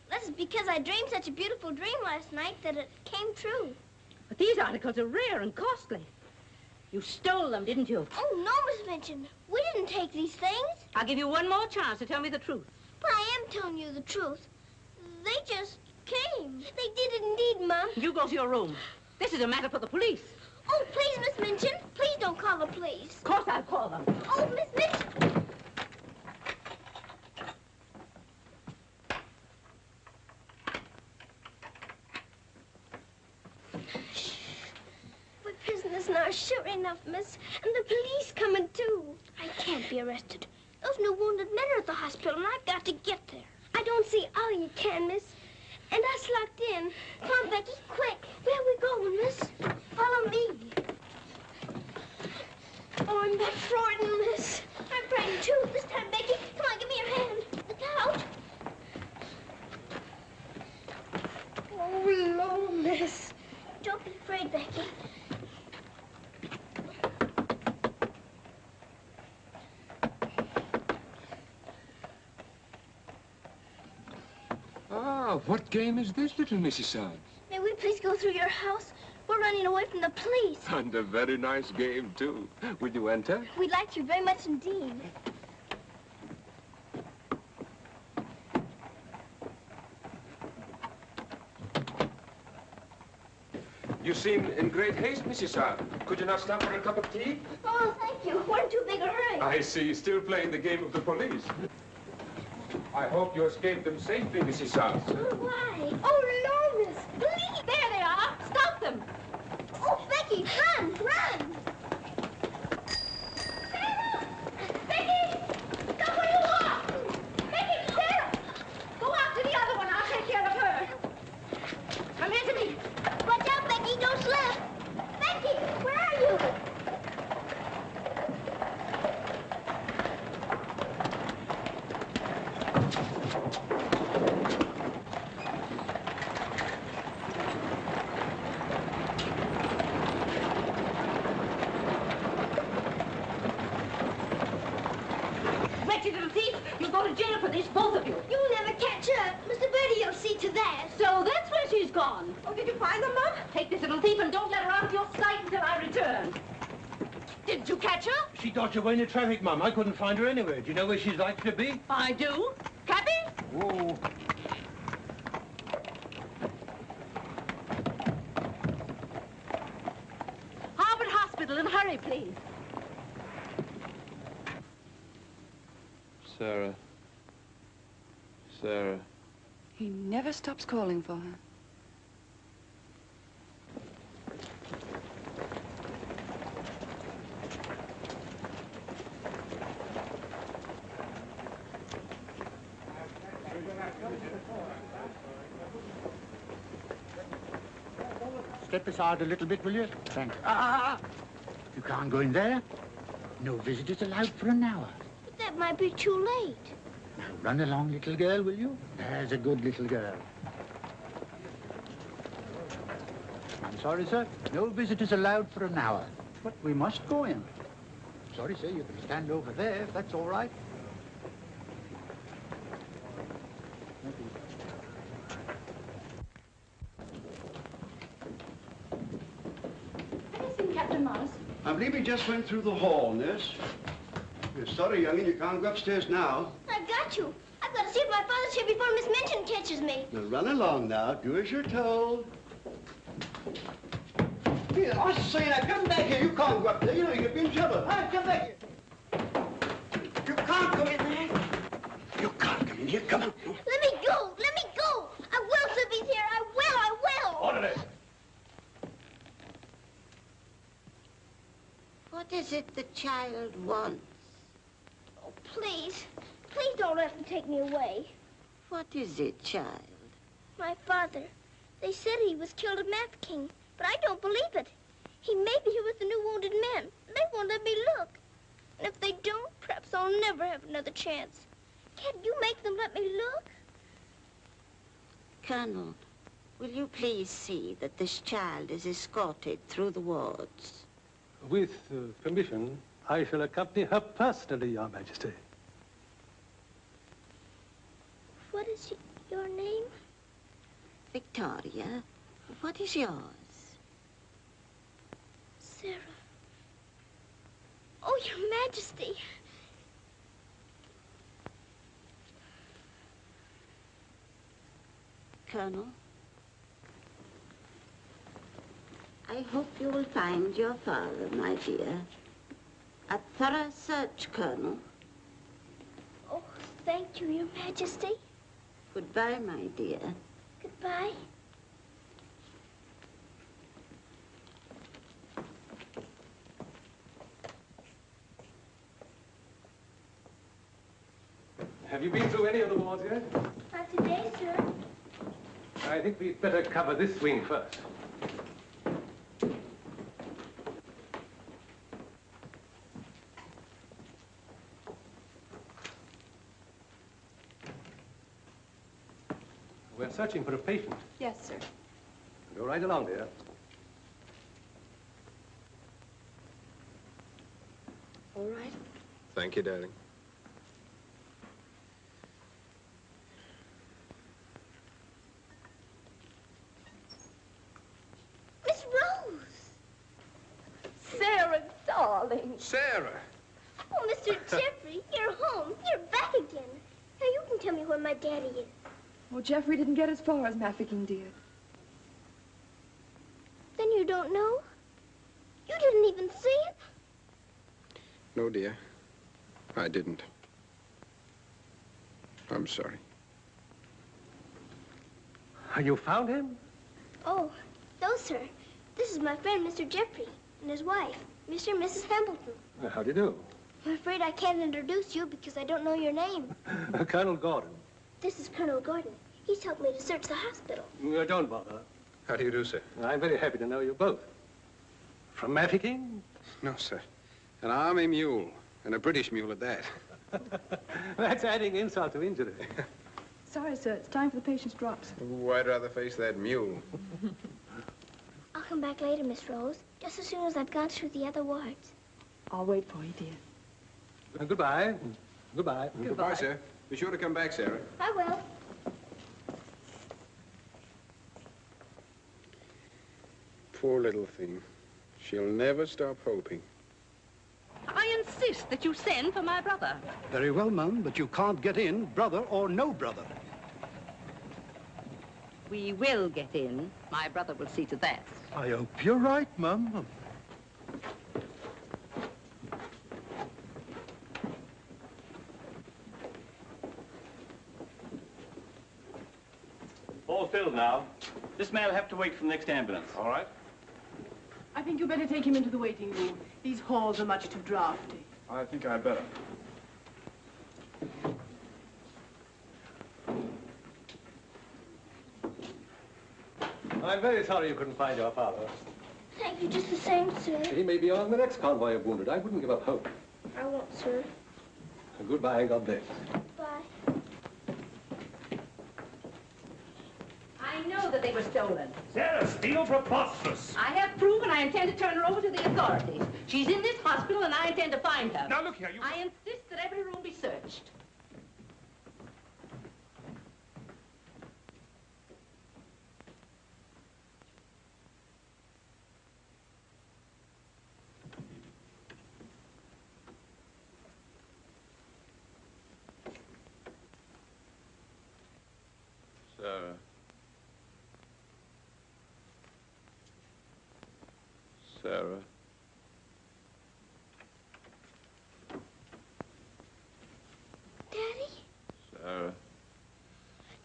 S1: This is because I dreamed such a beautiful dream last night that it came true.
S4: But these articles are rare and costly. You stole them, didn't you?
S1: Oh, no, Miss Minchin. We didn't take these things.
S4: I'll give you one more chance to tell me the truth.
S1: But I am telling you the truth. They just came. They did indeed, Mom.
S4: You go to your room. This is a matter for the police.
S1: Oh, please, Miss Minchin. Please don't call the police.
S4: Of course I'll call them.
S1: Oh, Miss Minchin. We're prisoners now, sure enough, miss. And the police coming, too. I can't be arrested. Those new wounded men are at the hospital, and I've got to get there. I don't see how you can, miss. And us locked in. Come on, Becky, quick. Where are we going, miss? Follow me. Oh, I'm that frightened, miss. I'm frightened, too. This time, Becky. Come on, give me your hand. Look out. Oh, Lord, miss. Don't be afraid, Becky.
S7: Ah, what game is this, little Mrs. Suggs?
S1: May we please go through your house? We're running away from the police.
S7: And a very nice game, too. Will you enter?
S1: We'd like to very much indeed.
S7: You seem in great haste, Mrs. Suggs. Could you not stop for a cup of tea?
S1: Oh, thank you. We're in too big a hurry.
S7: I see. Still playing the game of the police. I hope you escaped them safely, Mrs. Suggs.
S1: Oh, why? Oh, Lord, miss. Please.
S4: There they are. Stop them.
S1: Oh, Becky, run, run. Sarah! Becky! Come where you are! Becky, Sarah!
S4: Go after the other one. I'll take care of her. Come here to me.
S1: Watch out, Becky, don't slip. Becky, where are you?
S4: Wretched little thief. You'll go to jail for this, both of you.
S1: You'll never catch her. Mr. Birdie will see to that.
S4: So that's where she's gone. Oh, did you find them, Mum? Take this little thief and don't let her out of your sight until I return. Didn't you catch her?
S17: She dodged away in the traffic, Mum. I couldn't find her anywhere. Do you know where she's likely to be?
S4: I do. Cappy?
S17: Oh.
S4: Harvard Hospital, and hurry, please.
S10: Sarah. Sarah.
S11: He never stops calling for her.
S9: Step aside a little bit, will you? Thank you. You can't go in there. No visitors allowed for an hour.
S1: But that might be too late.
S9: Now, run along, little girl, will you? There's a good little girl. I'm sorry, sir. No visitors allowed for an hour. But we must go in. Sorry, sir. You can stand over there, if that's all right. Thank you.
S11: Have you seen Captain Morris?
S12: I believe he just went through the hall, nurse. You're sorry, young'un, you can't go upstairs now.
S1: I've got to. I've got to see if my father's here before Miss Minchin catches me.
S12: Now run along now. Do as you're told. Here, I say now, come back here. You can't go up there. You know you'll be in trouble. Hi, come back here. You can't come in there. You can't come in here. Come on.
S1: Let me go. Let me go. I will slip he's here. I will. I will.
S12: Orderly.
S15: What is it the child wants?
S1: Oh, please. Please don't let them take me away.
S15: What is it, child?
S1: My father. They said he was killed at Mafeking, but I don't believe it. He may be here with the new wounded men. They won't let me look. And if they don't, perhaps I'll never have another chance. Can't you make them let me look?
S15: Colonel, will you please see that this child is escorted through the wards?
S23: With permission, I shall accompany her personally, Your Majesty.
S1: What is your name?
S15: Victoria, what is yours?
S1: Sarah. Oh, Your Majesty.
S15: Colonel? I hope you will find your father, my dear. A thorough search, Colonel.
S1: Oh, thank you, Your Majesty.
S15: Goodbye, my dear.
S1: Goodbye.
S23: Have you been through any of the wards yet?
S1: Not today, sir.
S23: I think we'd better cover this wing first. We're searching for a patient.
S11: Yes, sir.
S23: Go right along, dear.
S11: All right.
S7: Thank you, darling.
S1: Miss Rose!
S21: Sarah, darling.
S7: Sarah!
S1: Oh, Mr. Jeffrey, you're home. You're back again. Now you can tell me where my daddy is.
S11: Well, Jeffrey didn't get as far as Mafeking, dear.
S1: Then you don't know? You didn't even see him?
S7: No, dear. I didn't. I'm sorry.
S23: You found him?
S1: Oh, no, sir. This is my friend, Mr. Jeffrey, and his wife, Mr. and Mrs. Hamilton.
S23: How do you do?
S1: I'm afraid I can't introduce you because I don't know your name.
S23: Colonel Gordon.
S1: This is Colonel Gordon. He's helped me to search the hospital.
S23: Don't bother.
S7: How do you do, sir?
S23: I'm very happy to know you both. From Mafeking?
S7: No, sir. An army mule, and a British mule at that.
S23: That's adding insult to injury.
S11: Sorry, sir. It's time for the patient's drops.
S7: Ooh, I'd rather face that mule.
S1: I'll come back later, Miss Rose, just as soon as I've gone through the other wards.
S11: I'll wait for you, dear.
S23: Goodbye. Goodbye.
S7: Goodbye, sir. Be sure to come back, Sarah.
S1: I will.
S7: Poor little thing. She'll never stop hoping.
S4: I insist that you send for my brother.
S9: Very well, Mum, but you can't get in, brother or no brother.
S4: We will get in. My brother will see to that.
S9: I hope you're right, Mum.
S3: All filled now. This man will have to wait for the next ambulance. All right.
S11: I think you better take him into the waiting room. These halls are much too drafty.
S3: I think I'd better.
S23: I'm very sorry you couldn't find your father.
S1: Thank you just the same, sir.
S23: He may be on the next convoy of wounded. I wouldn't give up hope.
S1: I won't, sir.
S23: Goodbye and God bless.
S1: Bye.
S4: I know that they were stolen.
S3: Sarah, steal preposterous.
S4: I have proof, and I intend to turn her over to the authorities. She's in this hospital, and I intend to find her.
S3: Now, look here, you...
S4: I insist that every room be searched.
S3: Sarah. Sarah.
S1: Daddy?
S3: Sarah.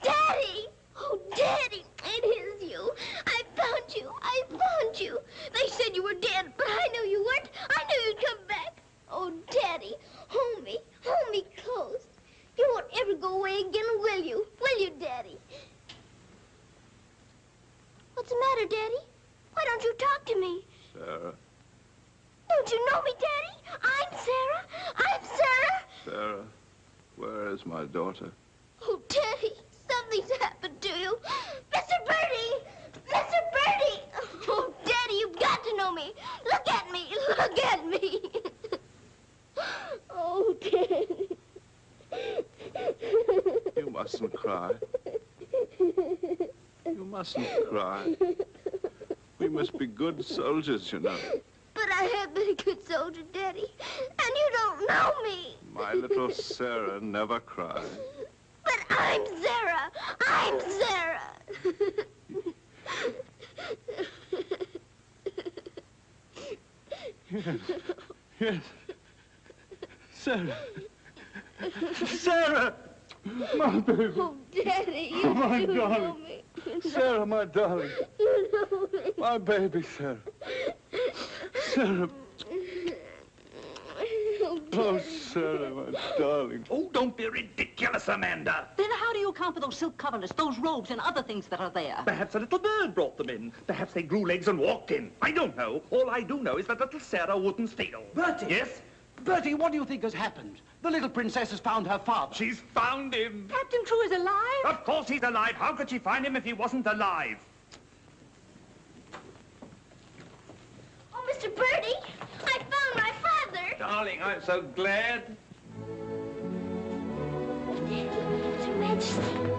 S1: Daddy! Oh, Daddy, it is you. I found you. I found you. They said you were dead, but I knew you weren't. I knew you'd come back. Oh, Daddy, hold me close. You won't ever go away again, will you? Will you, Daddy? What's the matter, Daddy? Why don't you talk to me?
S3: Sarah.
S1: Don't you know me, Daddy? I'm Sarah. I'm Sarah.
S3: Sarah, where is my daughter?
S1: Oh, Daddy, something's happened to you. Mr. Birdie! Mr. Birdie! Oh, Daddy, you've got to know me. Look at me. Look at me. Oh, Daddy.
S3: You mustn't cry. You mustn't cry. We must be good soldiers, you know.
S1: But I have been a good soldier, Daddy, and you don't know me.
S3: My little Sarah never cries.
S1: But I'm Sarah. I'm Sarah.
S23: Yes. Yes. Sarah. Sarah! My baby.
S1: Oh, Daddy, you
S23: my
S1: do
S23: darling.
S1: know me.
S23: Sarah, my darling.
S1: You know me.
S23: My baby, Sarah. Sarah. Oh, Sarah, my darling.
S10: Oh, don't be ridiculous, Amanda.
S4: Then how do you account for those silk coverlets, those robes and other things that are there?
S10: Perhaps a little bird brought them in. Perhaps they grew legs and walked in. I don't know. All I do know is that little Sarah wouldn't steal.
S12: Bertie!
S10: Yes?
S12: Bertie, what do you think has happened? The little princess has found her father.
S10: She's found him.
S4: Captain Crewe is alive?
S10: Of course he's alive. How could she find him if he wasn't alive?
S1: Oh, Mr. Birdie, I found my father.
S10: Darling, I'm so glad.
S1: Your Majesty.